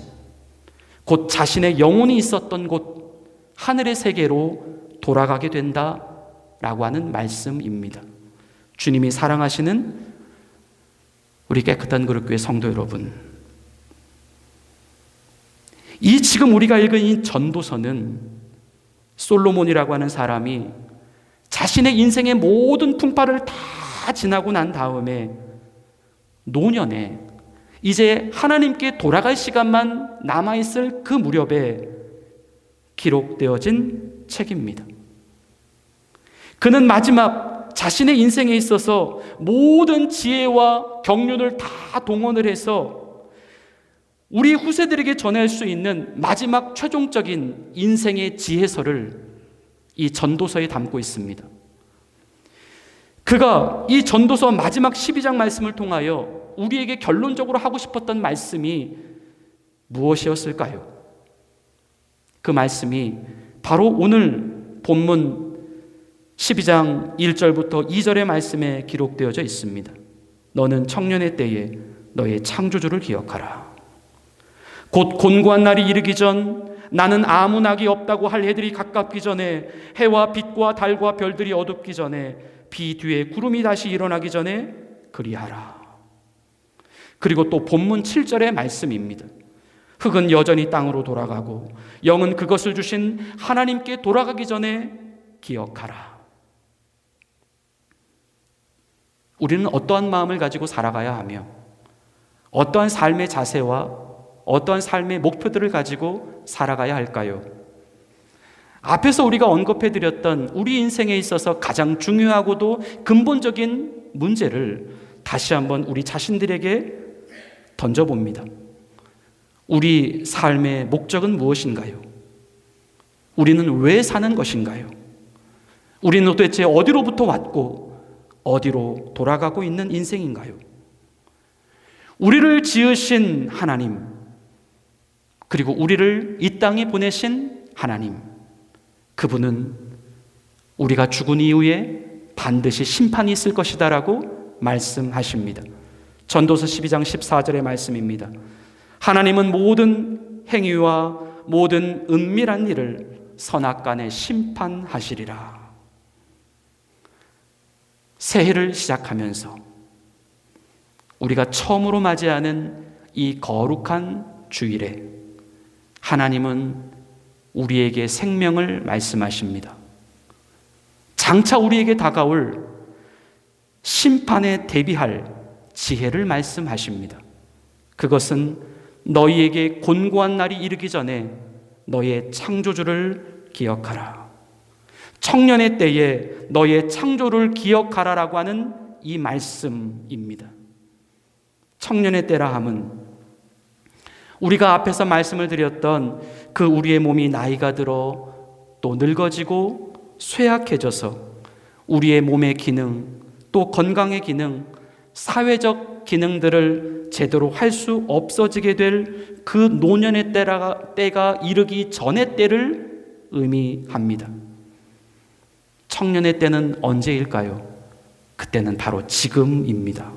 곧 자신의 영혼이 있었던 곳 하늘의 세계로 돌아가게 된다라고 하는 말씀입니다. 주님이 사랑하시는 우리 깨끗한 그릇교회 성도 여러분, 이 지금 우리가 읽은 이 전도서는 솔로몬이라고 하는 사람이 자신의 인생의 모든 풍파를 다 지나고 난 다음에 노년에 이제 하나님께 돌아갈 시간만 남아있을 그 무렵에 기록되어진 책입니다. 그는 마지막 자신의 인생에 있어서 모든 지혜와 경륜을 다 동원을 해서 우리 후세들에게 전할 수 있는 마지막 최종적인 인생의 지혜서를 이 전도서에 담고 있습니다. 그가 이 전도서 마지막 12장 말씀을 통하여 우리에게 결론적으로 하고 싶었던 말씀이 무엇이었을까요? 그 말씀이 바로 오늘 본문 12장 1절부터 2절의 말씀에 기록되어져 있습니다. 너는 청년의 때에 너의 창조주를 기억하라. 곧 곤고한 날이 이르기 전 나는 아무 낙이 없다고 할 해들이 가깝기 전에, 해와 빛과 달과 별들이 어둡기 전에, 비 뒤에 구름이 다시 일어나기 전에 그리하라. 그리고 또 본문 7절의 말씀입니다. 흙은 여전히 땅으로 돌아가고 영은 그것을 주신 하나님께 돌아가기 전에 기억하라. 우리는 어떠한 마음을 가지고 살아가야 하며 어떠한 삶의 자세와 어떠한 삶의 목표들을 가지고 살아가야 할까요? 앞에서 우리가 언급해드렸던 우리 인생에 있어서 가장 중요하고도 근본적인 문제를 다시 한번 우리 자신들에게 던져봅니다. 우리 삶의 목적은 무엇인가요? 우리는 왜 사는 것인가요? 우리는 도대체 어디로부터 왔고 어디로 돌아가고 있는 인생인가요? 우리를 지으신 하나님, 그리고 우리를 이 땅에 보내신 하나님, 그분은 우리가 죽은 이후에 반드시 심판이 있을 것이다라고 말씀하십니다. 전도서 12장 14절의 말씀입니다. 하나님은 모든 행위와 모든 은밀한 일을 선악간에 심판하시리라. 새해를 시작하면서 우리가 처음으로 맞이하는 이 거룩한 주일에 하나님은 우리에게 생명을 말씀하십니다. 장차 우리에게 다가올 심판에 대비할 지혜를 말씀하십니다. 그것은 너희에게 곤고한 날이 이르기 전에 너의 창조주를 기억하라. 청년의 때에 너의 창조를 기억하라라고 하는 이 말씀입니다. 청년의 때라 함은 우리가 앞에서 말씀을 드렸던 그 우리의 몸이 나이가 들어 또 늙어지고 쇠약해져서 우리의 몸의 기능, 또 건강의 기능, 사회적 기능들을 제대로 할 수 없어지게 될 그 노년의 때가 이르기 전의 때를 의미합니다. 청년의 때는 언제일까요? 그때는 바로 지금입니다.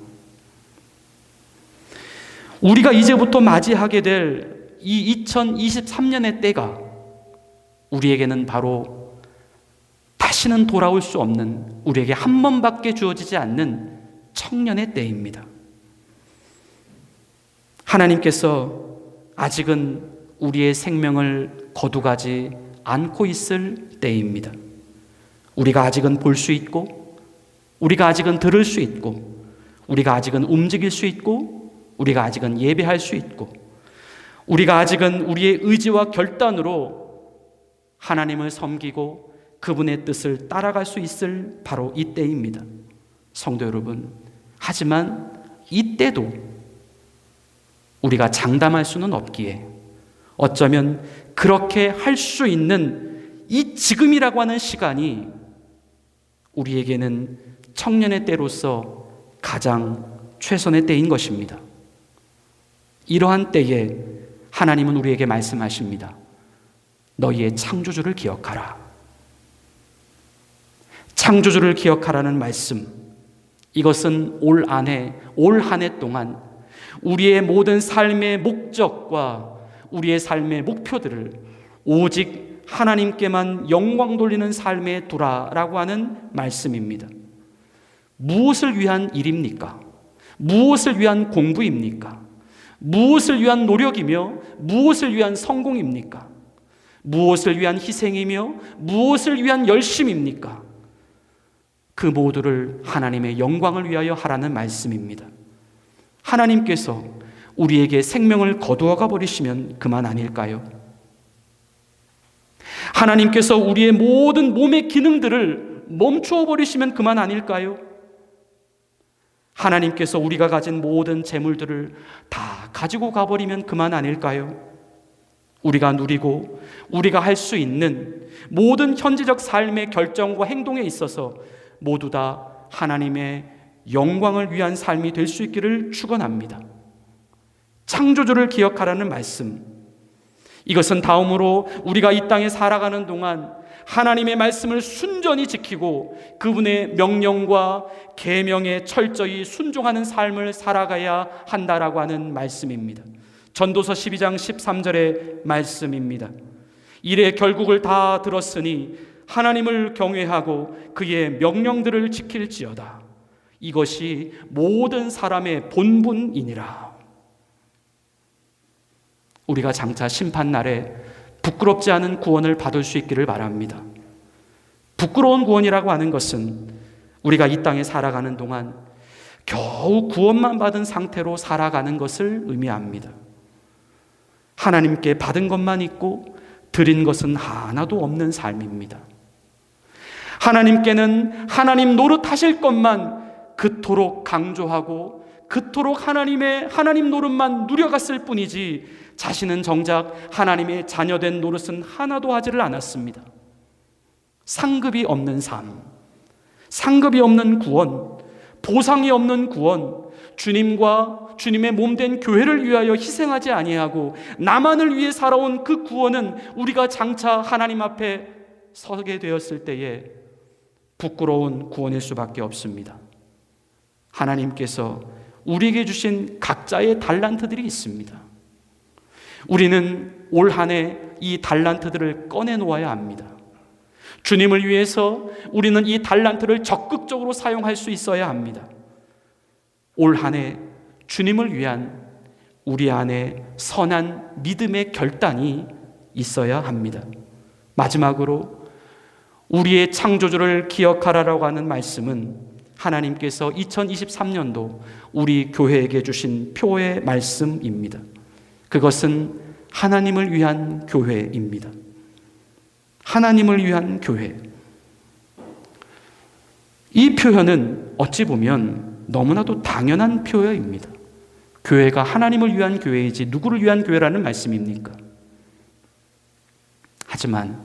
우리가 이제부터 맞이하게 될 이 2023년의 때가 우리에게는 바로 다시는 돌아올 수 없는, 우리에게 한 번밖에 주어지지 않는 청년의 때입니다. 하나님께서 아직은 우리의 생명을 거두가지 않고 있을 때입니다. 우리가 아직은 볼 수 있고, 우리가 아직은 들을 수 있고, 우리가 아직은 움직일 수 있고, 우리가 아직은 예배할 수 있고, 우리가 아직은 우리의 의지와 결단으로 하나님을 섬기고 그분의 뜻을 따라갈 수 있을 바로 이때입니다. 성도 여러분, 하지만 이때도 우리가 장담할 수는 없기에 어쩌면 그렇게 할 수 있는 이 지금이라고 하는 시간이 우리에게는 청년의 때로서 가장 최선의 때인 것입니다. 이러한 때에 하나님은 우리에게 말씀하십니다. 너희의 창조주를 기억하라. 창조주를 기억하라는 말씀, 이것은 올 한 해 동안 우리의 모든 삶의 목적과 우리의 삶의 목표들을 오직 하나님께만 영광 돌리는 삶에 두라라고 하는 말씀입니다. 무엇을 위한 일입니까? 무엇을 위한 공부입니까? 무엇을 위한 노력이며 무엇을 위한 성공입니까? 무엇을 위한 희생이며 무엇을 위한 열심입니까? 그 모두를 하나님의 영광을 위하여 하라는 말씀입니다. 하나님께서 우리에게 생명을 거두어가 버리시면 그만 아닐까요? 하나님께서 우리의 모든 몸의 기능들을 멈추어 버리시면 그만 아닐까요? 하나님께서 우리가 가진 모든 재물들을 다 가지고 가버리면 그만 아닐까요? 우리가 누리고 우리가 할 수 있는 모든 현재적 삶의 결정과 행동에 있어서 모두 다 하나님의 영광을 위한 삶이 될 수 있기를 축원합니다. 창조주를 기억하라는 말씀, 이것은 다음으로 우리가 이 땅에 살아가는 동안 하나님의 말씀을 순전히 지키고 그분의 명령과 계명에 철저히 순종하는 삶을 살아가야 한다라고 하는 말씀입니다. 전도서 12장 13절의 말씀입니다. 이래 결국을 다 들었으니 하나님을 경외하고 그의 명령들을 지킬지어다. 이것이 모든 사람의 본분이니라. 우리가 장차 심판날에 부끄럽지 않은 구원을 받을 수 있기를 바랍니다. 부끄러운 구원이라고 하는 것은 우리가 이 땅에 살아가는 동안 겨우 구원만 받은 상태로 살아가는 것을 의미합니다. 하나님께 받은 것만 있고 드린 것은 하나도 없는 삶입니다. 하나님께는 하나님 노릇하실 것만 그토록 강조하고 그토록 하나님 노릇만 누려갔을 뿐이지 자신은 정작 하나님의 자녀된 노릇은 하나도 하지를 않았습니다. 상급이 없는 삶, 상급이 없는 구원, 보상이 없는 구원, 주님과 주님의 몸된 교회를 위하여 희생하지 아니하고 나만을 위해 살아온 그 구원은 우리가 장차 하나님 앞에 서게 되었을 때에 부끄러운 구원일 수밖에 없습니다. 하나님께서 우리에게 주신 각자의 달란트들이 있습니다. 우리는 올 한 해 이 달란트들을 꺼내놓아야 합니다. 주님을 위해서 우리는 이 달란트를 적극적으로 사용할 수 있어야 합니다. 올 한 해 주님을 위한 우리 안에 선한 믿음의 결단이 있어야 합니다. 마지막으로 우리의 창조주를 기억하라라고 하는 말씀은 하나님께서 2023년도 우리 교회에게 주신 표의 말씀입니다. 그것은 하나님을 위한 교회입니다. 하나님을 위한 교회. 이 표현은 어찌 보면 너무나도 당연한 표현입니다. 교회가 하나님을 위한 교회이지 누구를 위한 교회라는 말씀입니까? 하지만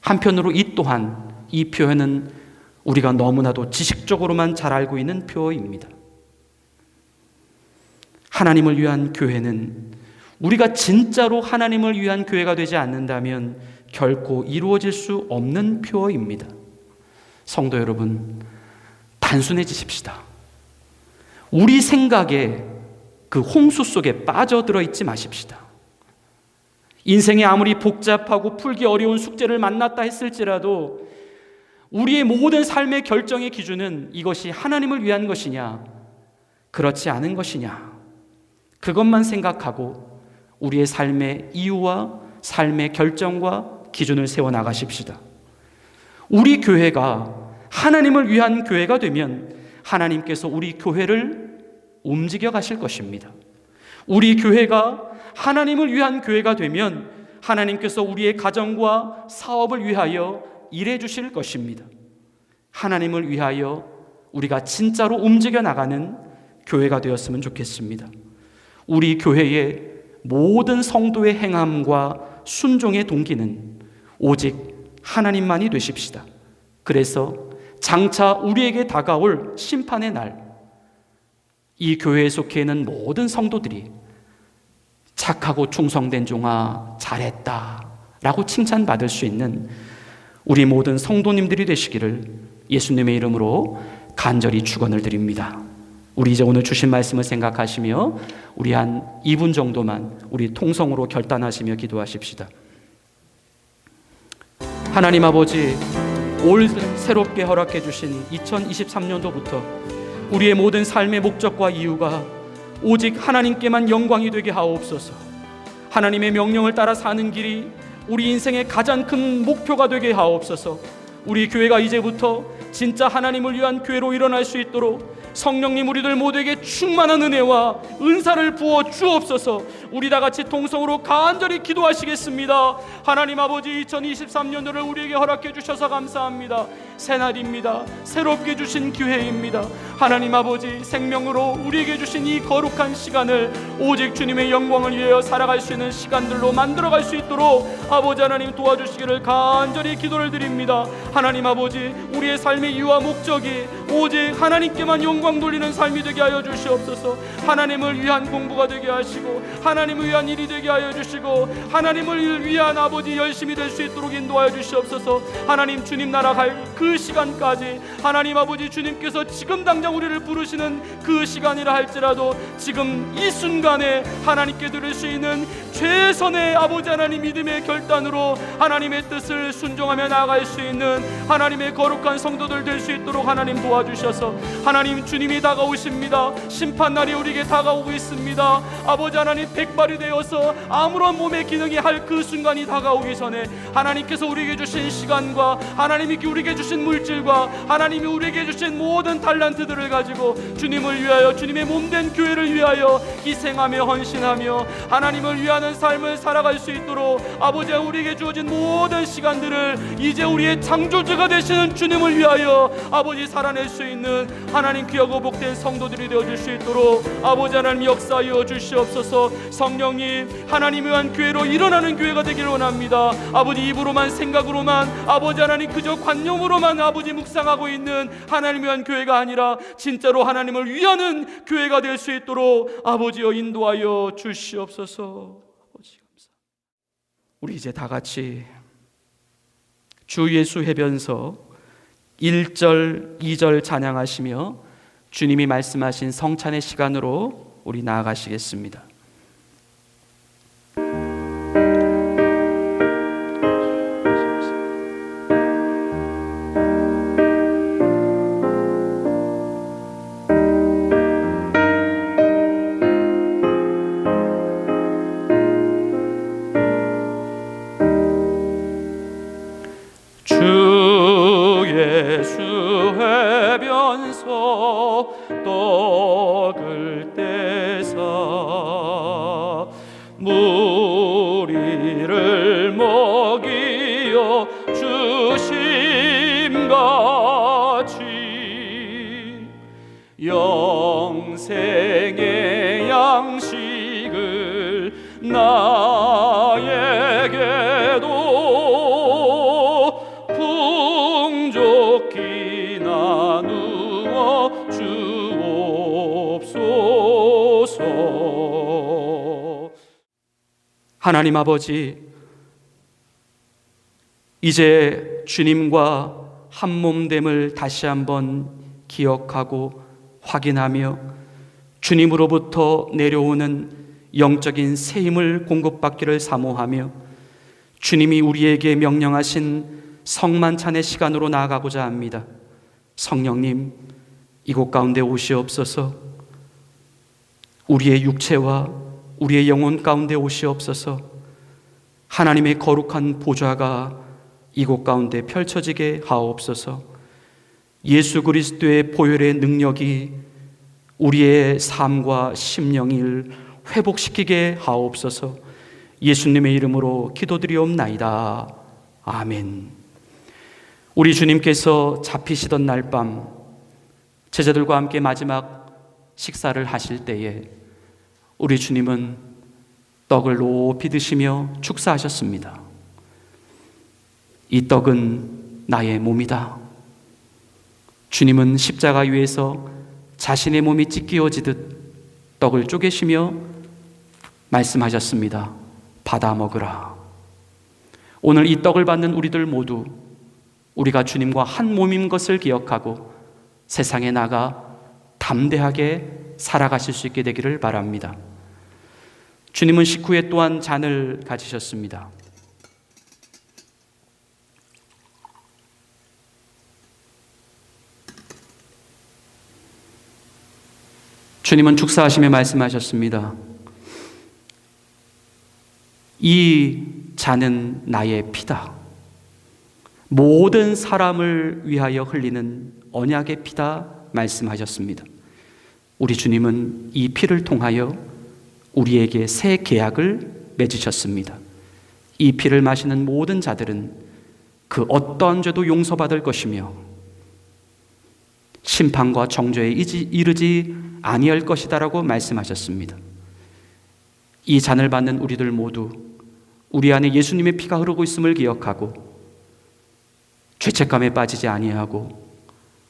한편으로 이 또한 이 표현은 우리가 너무나도 지식적으로만 잘 알고 있는 표현입니다. 하나님을 위한 교회는 우리가 진짜로 하나님을 위한 교회가 되지 않는다면 결코 이루어질 수 없는 표어입니다. 성도 여러분, 단순해지십시다. 우리 생각에 그 홍수 속에 빠져들어 있지 마십시다. 인생이 아무리 복잡하고 풀기 어려운 숙제를 만났다 했을지라도 우리의 모든 삶의 결정의 기준은 이것이 하나님을 위한 것이냐, 그렇지 않은 것이냐, 그것만 생각하고 우리의 삶의 이유와 삶의 결정과 기준을 세워나가십시다. 우리 교회가 하나님을 위한 교회가 되면 하나님께서 우리 교회를 움직여 가실 것입니다. 우리 교회가 하나님을 위한 교회가 되면 하나님께서 우리의 가정과 사업을 위하여 일해 주실 것입니다. 하나님을 위하여 우리가 진짜로 움직여 나가는 교회가 되었으면 좋겠습니다. 우리 교회의 모든 성도의 행함과 순종의 동기는 오직 하나님만이 되십시다. 그래서 장차 우리에게 다가올 심판의 날, 이 교회에 속해 있는 모든 성도들이 착하고 충성된 종아 잘했다 라고 칭찬받을 수 있는 우리 모든 성도님들이 되시기를 예수님의 이름으로 간절히 축원을 드립니다. 우리 이제 오늘 주신 말씀을 생각하시며 우리 한 2분 정도만 우리 통성으로 결단하시며 기도하십시다. 하나님 아버지, 올 새롭게 허락해 주신 2023년도부터 우리의 모든 삶의 목적과 이유가 오직 하나님께만 영광이 되게 하옵소서. 하나님의 명령을 따라 사는 길이 우리 인생의 가장 큰 목표가 되게 하옵소서. 우리 교회가 이제부터 진짜 하나님을 위한 교회로 일어날 수 있도록 성령님 우리들 모두에게 충만한 은혜와 은사를 부어 주옵소서. 우리 다 같이 통성으로 간절히 기도하시겠습니다. 하나님 아버지, 2023년도를 우리에게 허락해 주셔서 감사합니다. 새날입니다. 새롭게 주신 기회입니다. 하나님 아버지, 생명으로 우리에게 주신 이 거룩한 시간을 오직 주님의 영광을 위하여 살아갈 수 있는 시간들로 만들어갈 수 있도록 아버지 하나님 도와주시기를 간절히 기도를 드립니다. 하나님 아버지, 우리의 삶의 이유와 목적이 오직 하나님께만 영광 영광 돌리는 삶이 되게 하여 주시옵소서. 하나님을 위한 공부가 되게 하시고 하나님을 위한 일이 되게 하여 주시고 하나님을 위한 아버지 열심히 될 수 있도록 인도하여 주시옵소서. 하나님, 주님 나라 갈 그 시간까지 하나님 아버지 주님께서 지금 당장 우리를 부르시는 그 시간이라 할지라도 지금 이 순간에 하나님께 드릴 수 있는 최선의 아버지 하나님 믿음의 결단으로 하나님의 뜻을 순종하며 나아갈 수 있는 하나님의 거룩한 성도들 될 수 있도록 하나님 도와주셔서, 하나님 주님이 다가오십니다. 심판날이 우리에게 다가오고 있습니다. 아버지 하나님, 백발이 되어서 아무런 몸의 기능이 할 그 순간이 다가오기 전에 하나님께서 우리에게 주신 시간과 하나님이 우리에게 주신 물질과 하나님이 우리에게 주신 모든 달란트들을 가지고 주님을 위하여, 주님의 몸된 교회를 위하여 희생하며 헌신하며 하나님을 위하는 삶을 살아갈 수 있도록 아버지 우리에게 주어진 모든 시간들을 이제 우리의 창조주가 되시는 주님을 위하여 아버지 살아낼 수 있는 하나님 귀하고 복된 성도들이 되어줄 수 있도록 아버지 하나님 역사하여 주시옵소서. 성령님, 하나님 위한 교회로 일어나는 교회가 되기를 원합니다. 아버지 입으로만 생각으로만 아버지 하나님 그저 관념으로만 아버지 묵상하고 있는 하나님 위한 교회가 아니라 진짜로 하나님을 위하는 교회가 될 수 있도록 아버지여 인도하여 주시옵소서. 아버지 감사합니다. 우리 이제 다 같이 주 예수 해변서 1절 2절 찬양하시며 주님이 말씀하신 성찬의 시간으로 우리 나아가시겠습니다. 주 예수 해변서 떡을 떼사 무리를 먹이어 주심같이 영생의 양식을 나에게도 풍족히 나누어 주옵소서. 하나님 아버지, 이제 주님과 한몸됨을 다시 한번 기억하고 확인하며 주님으로부터 내려오는 영적인 새 힘을 공급받기를 사모하며 주님이 우리에게 명령하신 성만찬의 시간으로 나아가고자 합니다. 성령님, 이곳 가운데 오시옵소서. 우리의 육체와 우리의 영혼 가운데 오시옵소서. 하나님의 거룩한 보좌가 이곳 가운데 펼쳐지게 하옵소서. 예수 그리스도의 보혈의 능력이 우리의 삶과 심령을 회복시키게 하옵소서. 예수님의 이름으로 기도드리옵나이다. 아멘. 우리 주님께서 잡히시던 날 밤 제자들과 함께 마지막 식사를 하실 때에 우리 주님은 떡을 높이 드시며 축사하셨습니다. 이 떡은 나의 몸이다. 주님은 십자가 위에서 자신의 몸이 찢기어지듯 떡을 쪼개시며 말씀하셨습니다. 받아 먹으라. 오늘 이 떡을 받는 우리들 모두 우리가 주님과 한 몸인 것을 기억하고 세상에 나가 담대하게 살아가실 수 있게 되기를 바랍니다. 주님은 식후에 또한 잔을 가지셨습니다. 주님은 축사하시며 말씀하셨습니다. 이 잔은 나의 피다. 모든 사람을 위하여 흘리는 언약의 피다 말씀하셨습니다. 우리 주님은 이 피를 통하여 우리에게 새 계약을 맺으셨습니다. 이 피를 마시는 모든 자들은 그 어떠한 죄도 용서받을 것이며 심판과 정죄에 이르지 아니할 것이다라고 말씀하셨습니다. 이 잔을 받는 우리들 모두 우리 안에 예수님의 피가 흐르고 있음을 기억하고 죄책감에 빠지지 아니하고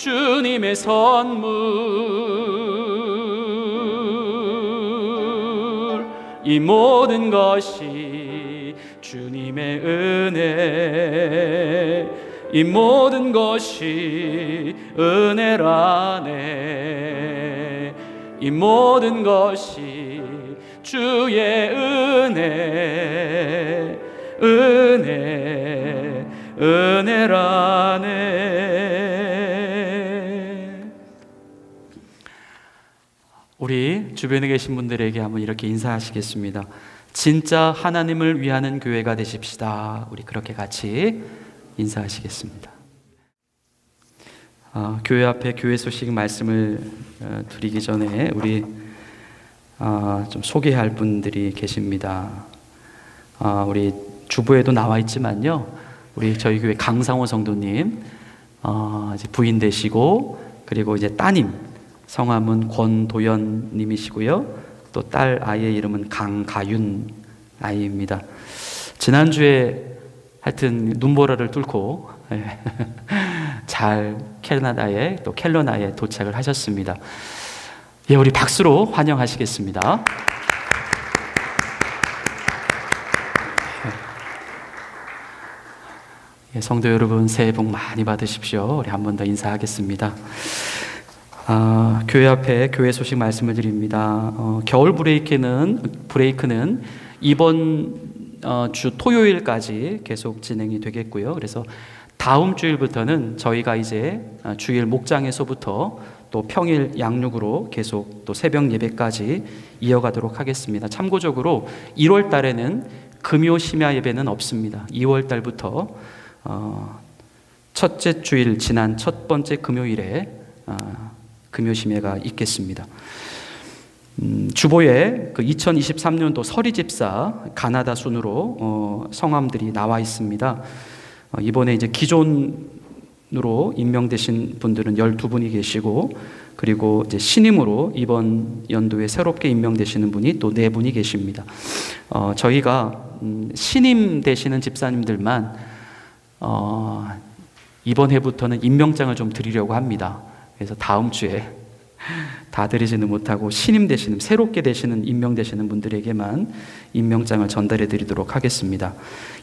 주님의 선물, 이 모든 것이 주님의 은혜, 이 모든 것이 은혜라네. 이 모든 것이 주의 은혜, 은혜, 은혜라네. 우리 주변에 계신 분들에게 한번 이렇게 인사하시겠습니다. 진짜 하나님을 위하는 교회가 되십시다. 우리 그렇게 같이 인사하시겠습니다. 교회 앞에 교회 소식 말씀을 드리기 전에 우리 좀 소개할 분들이 계십니다. 우리 주부에도 나와 있지만요, 우리 저희 교회 강상호 성도님 이제 부인 되시고, 그리고 이제 따님 성함은 권도연님이시고요, 또 딸 아이의 이름은 강가윤 아이입니다. 지난주에 하여튼 눈보라를 뚫고 잘 캐나다에 또 캘로나에 도착을 하셨습니다. 예, 우리 박수로 환영하시겠습니다. 예, 성도 여러분, 새해 복 많이 받으십시오. 우리 한 번 더 인사하겠습니다. 교회 앞에 교회 소식 말씀을 드립니다. 겨울 브레이크는 이번 주 토요일까지 계속 진행이 되겠고요. 그래서 다음 주일부터는 저희가 이제 주일 목장에서부터 또 평일 양육으로 계속 또 새벽 예배까지 이어가도록 하겠습니다. 참고적으로 1월 달에는 금요 심야 예배는 없습니다. 2월 달부터 첫째 주일 지난 첫 번째 금요일에 금요 심야가 있겠습니다. 주보에 그 2023년도 서리 집사 가나다 순으로 성함들이 나와 있습니다. 이번에 이제 기존으로 임명되신 분들은 12분이 계시고, 그리고 이제 신임으로 이번 연도에 새롭게 임명되시는 분이 또 4분이 계십니다. 저희가 신임 되시는 집사님들만 이번 해부터는 임명장을 좀 드리려고 합니다. 그래서 다음 주에 다 드리지는 못하고 신임 되시는, 새롭게 되시는, 임명되시는 분들에게만 임명장을 전달해 드리도록 하겠습니다.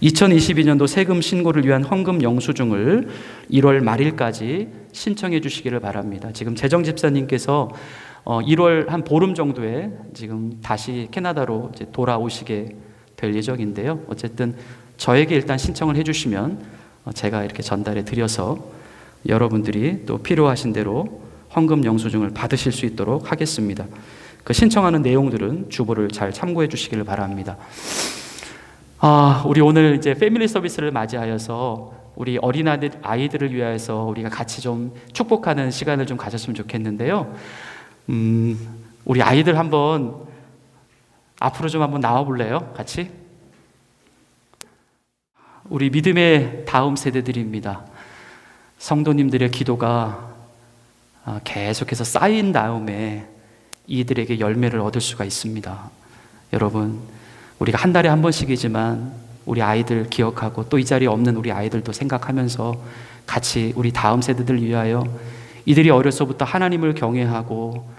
2022년도 세금 신고를 위한 헌금 영수증을 1월 말일까지 신청해 주시기를 바랍니다. 지금 재정집사님께서 1월 한 보름 정도에 지금 다시 캐나다로 이제 돌아오시게 될 예정인데요. 어쨌든 저에게 일단 신청을 해 주시면 제가 이렇게 전달해 드려서 여러분들이 또 필요하신 대로 헌금 영수증을 받으실 수 있도록 하겠습니다. 그 신청하는 내용들은 주보를 잘 참고해 주시기를 바랍니다. 우리 오늘 이제 패밀리 서비스를 맞이하여서 우리 어린 아이들을 위하여서 우리가 같이 좀 축복하는 시간을 좀 가졌으면 좋겠는데요. 우리 아이들 한번 앞으로 좀 한번 나와 볼래요? 같이? 우리 믿음의 다음 세대들입니다. 성도님들의 기도가 계속해서 쌓인 다음에 이들에게 열매를 얻을 수가 있습니다. 여러분, 우리가 한 달에 한 번씩이지만 우리 아이들 기억하고 또 이 자리에 없는 우리 아이들도 생각하면서 같이 우리 다음 세대들을 위하여 이들이 어려서부터 하나님을 경외하고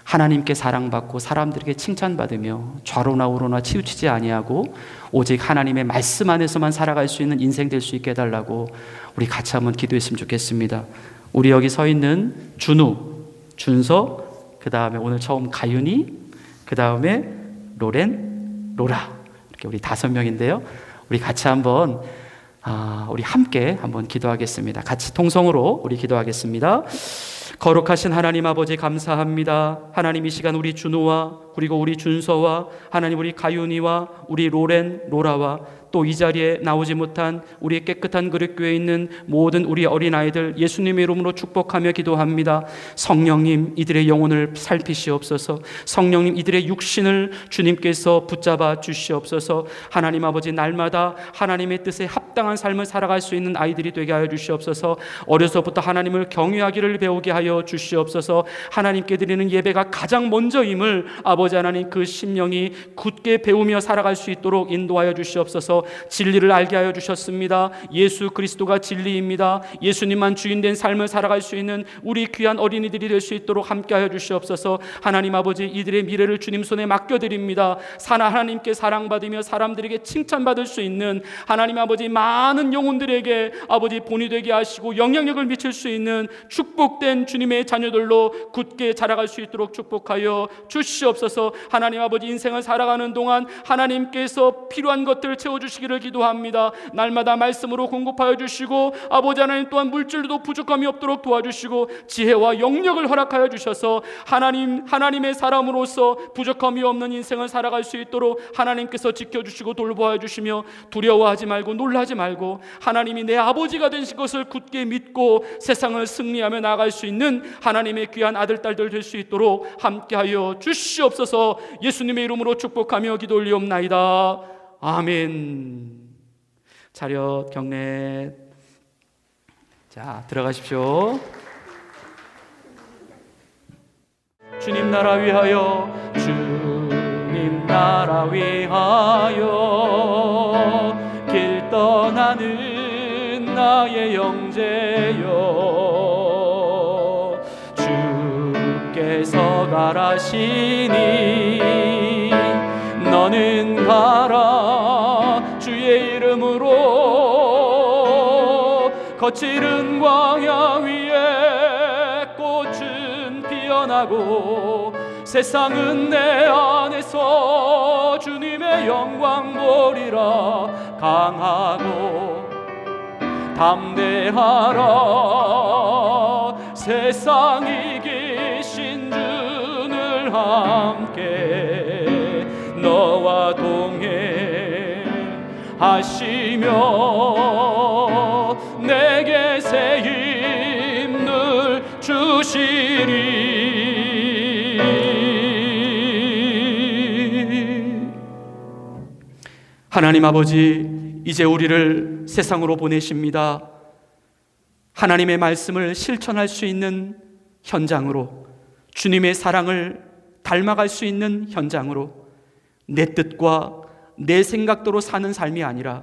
하나님께 사랑받고 사람들에게 칭찬받으며 좌로나 우로나 치우치지 아니하고 오직 하나님의 말씀 안에서만 살아갈 수 있는 인생 될 수 있게 해달라고 우리 같이 한번 기도했으면 좋겠습니다. 우리 여기 서 있는 준우, 준서, 그 다음에 오늘 처음 가윤이, 그 다음에 로렌, 로라, 이렇게 우리 5명인데요. 우리 같이 한번 우리 함께 한번 기도하겠습니다. 같이 통성으로 우리 기도하겠습니다. 거룩하신 하나님 아버지 감사합니다. 하나님 이 시간 우리 준우와 그리고 우리 준서와 하나님 우리 가윤이와 우리 로렌, 로라와 또 이 자리에 나오지 못한 우리 깨끗한 그릇교회에 있는 모든 우리 어린아이들 예수님의 이름으로 축복하며 기도합니다. 성령님 이들의 영혼을 살피시옵소서. 성령님 이들의 육신을 주님께서 붙잡아 주시옵소서. 하나님 아버지 날마다 하나님의 뜻에 합당한 삶을 살아갈 수 있는 아이들이 되게 하여 주시옵소서. 어려서부터 하나님을 경외하기를 배우게 하여 주시옵소서. 하나님께 드리는 예배가 가장 먼저임을 아버지 하나님 그 심령이 굳게 배우며 살아갈 수 있도록 인도하여 주시옵소서. 진리를 알게 하여 주셨습니다. 예수 그리스도가 진리입니다. 예수님만 주인된 삶을 살아갈 수 있는 우리 귀한 어린이들이 될 수 있도록 함께 하여 주시옵소서. 하나님 아버지, 이들의 미래를 주님 손에 맡겨드립니다. 하나님께 사랑받으며 사람들에게 칭찬받을 수 있는 하나님 아버지, 많은 영혼들에게 아버지 본이 되게 하시고 영향력을 미칠 수 있는 축복된 주님의 자녀들로 굳게 자라갈 수 있도록 축복하여 주시옵소서. 하나님 아버지, 인생을 살아가는 동안 하나님께서 필요한 것들을 채워주시기를 기도합니다. 날마다 말씀으로 공급하여 주시고 아버지 하나님 또한 물질도 부족함이 없도록 도와주시고 지혜와 영력을 허락하여 주셔서 하나님의 사람으로서 부족함이 없는 인생을 살아갈 수 있도록 하나님께서 지켜주시고 돌보아 주시며 두려워하지 말고 놀라지 말고 하나님이 내 아버지가 되신 것을 굳게 믿고 세상을 승리하며 나아갈 수 있는 하나님의 귀한 아들 딸들 될 수 있도록 함께하여 주시옵소서. 예수님의 이름으로 축복하며 기도 올리옵나이다. 아멘. 차렷 경례. 자, 들어가십시오. 주님 나라 위하여, 주님 나라 위하여 길 떠나는 나의 형제여, 주께서 가라시니 너는 가라. 주의 이름으로 거칠은 광야 위에 꽃은 피어나고 세상은 내 안에서 주님의 영광 보리라. 강하고 담대하라. 세상 이기신 주를 함께 너와 동행하시며 내게 새 힘을 주시리. 하나님 아버지, 이제 우리를 세상으로 보내십니다. 하나님의 말씀을 실천할 수 있는 현장으로, 주님의 사랑을 닮아갈 수 있는 현장으로, 내 뜻과 내 생각대로 사는 삶이 아니라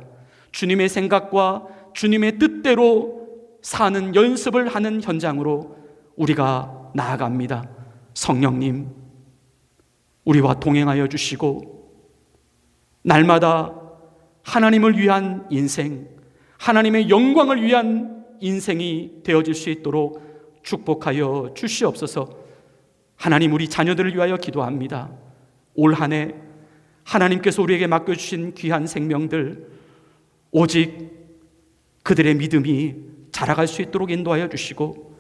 주님의 생각과 주님의 뜻대로 사는 연습을 하는 현장으로 우리가 나아갑니다. 성령님, 우리와 동행하여 주시고 날마다 하나님을 위한 인생, 하나님의 영광을 위한 인생이 되어질 수 있도록 축복하여 주시옵소서. 하나님, 우리 자녀들을 위하여 기도합니다. 올 한 해 하나님께서 우리에게 맡겨주신 귀한 생명들, 오직 그들의 믿음이 자라갈 수 있도록 인도하여 주시고,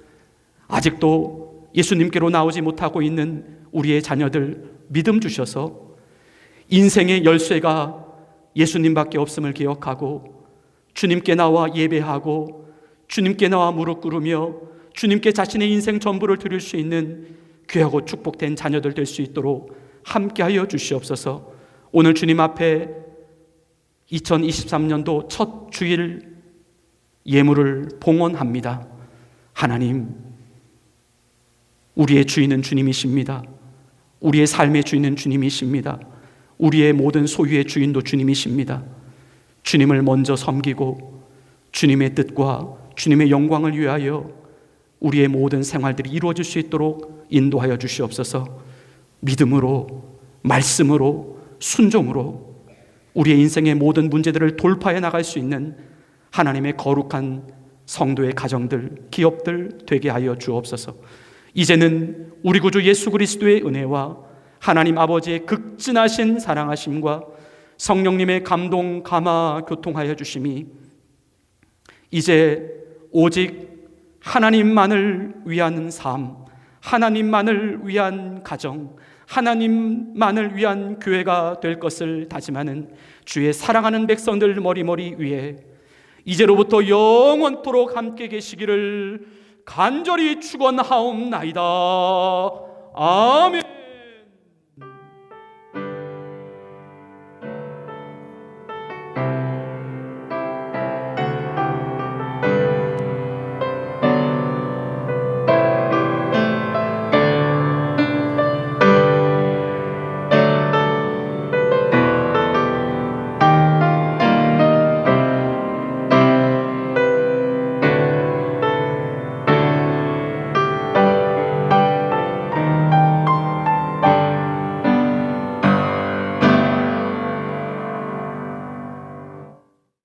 아직도 예수님께로 나오지 못하고 있는 우리의 자녀들 믿음 주셔서 인생의 열쇠가 예수님밖에 없음을 기억하고 주님께 나와 예배하고 주님께 나와 무릎 꿇으며 주님께 자신의 인생 전부를 드릴 수 있는 귀하고 축복된 자녀들 될 수 있도록 함께하여 주시옵소서. 오늘 주님 앞에 2023년도 첫 주일 예물을 봉헌합니다. 하나님, 우리의 주인은 주님이십니다. 우리의 삶의 주인은 주님이십니다. 우리의 모든 소유의 주인도 주님이십니다. 주님을 먼저 섬기고 주님의 뜻과 주님의 영광을 위하여 우리의 모든 생활들이 이루어질 수 있도록 인도하여 주시옵소서. 믿음으로, 말씀으로, 순종으로 우리의 인생의 모든 문제들을 돌파해 나갈 수 있는 하나님의 거룩한 성도의 가정들, 기업들 되게 하여 주옵소서. 이제는 우리 구주 예수 그리스도의 은혜와 하나님 아버지의 극진하신 사랑하심과 성령님의 감동, 감화, 교통하여 주심이 이제 오직 하나님만을 위한 삶, 하나님만을 위한 가정, 하나님만을 위한 교회가 될 것을 다짐하는 주의 사랑하는 백성들 머리머리 위에 이제로부터 영원토록 함께 계시기를 간절히 축원하옵나이다. 아멘.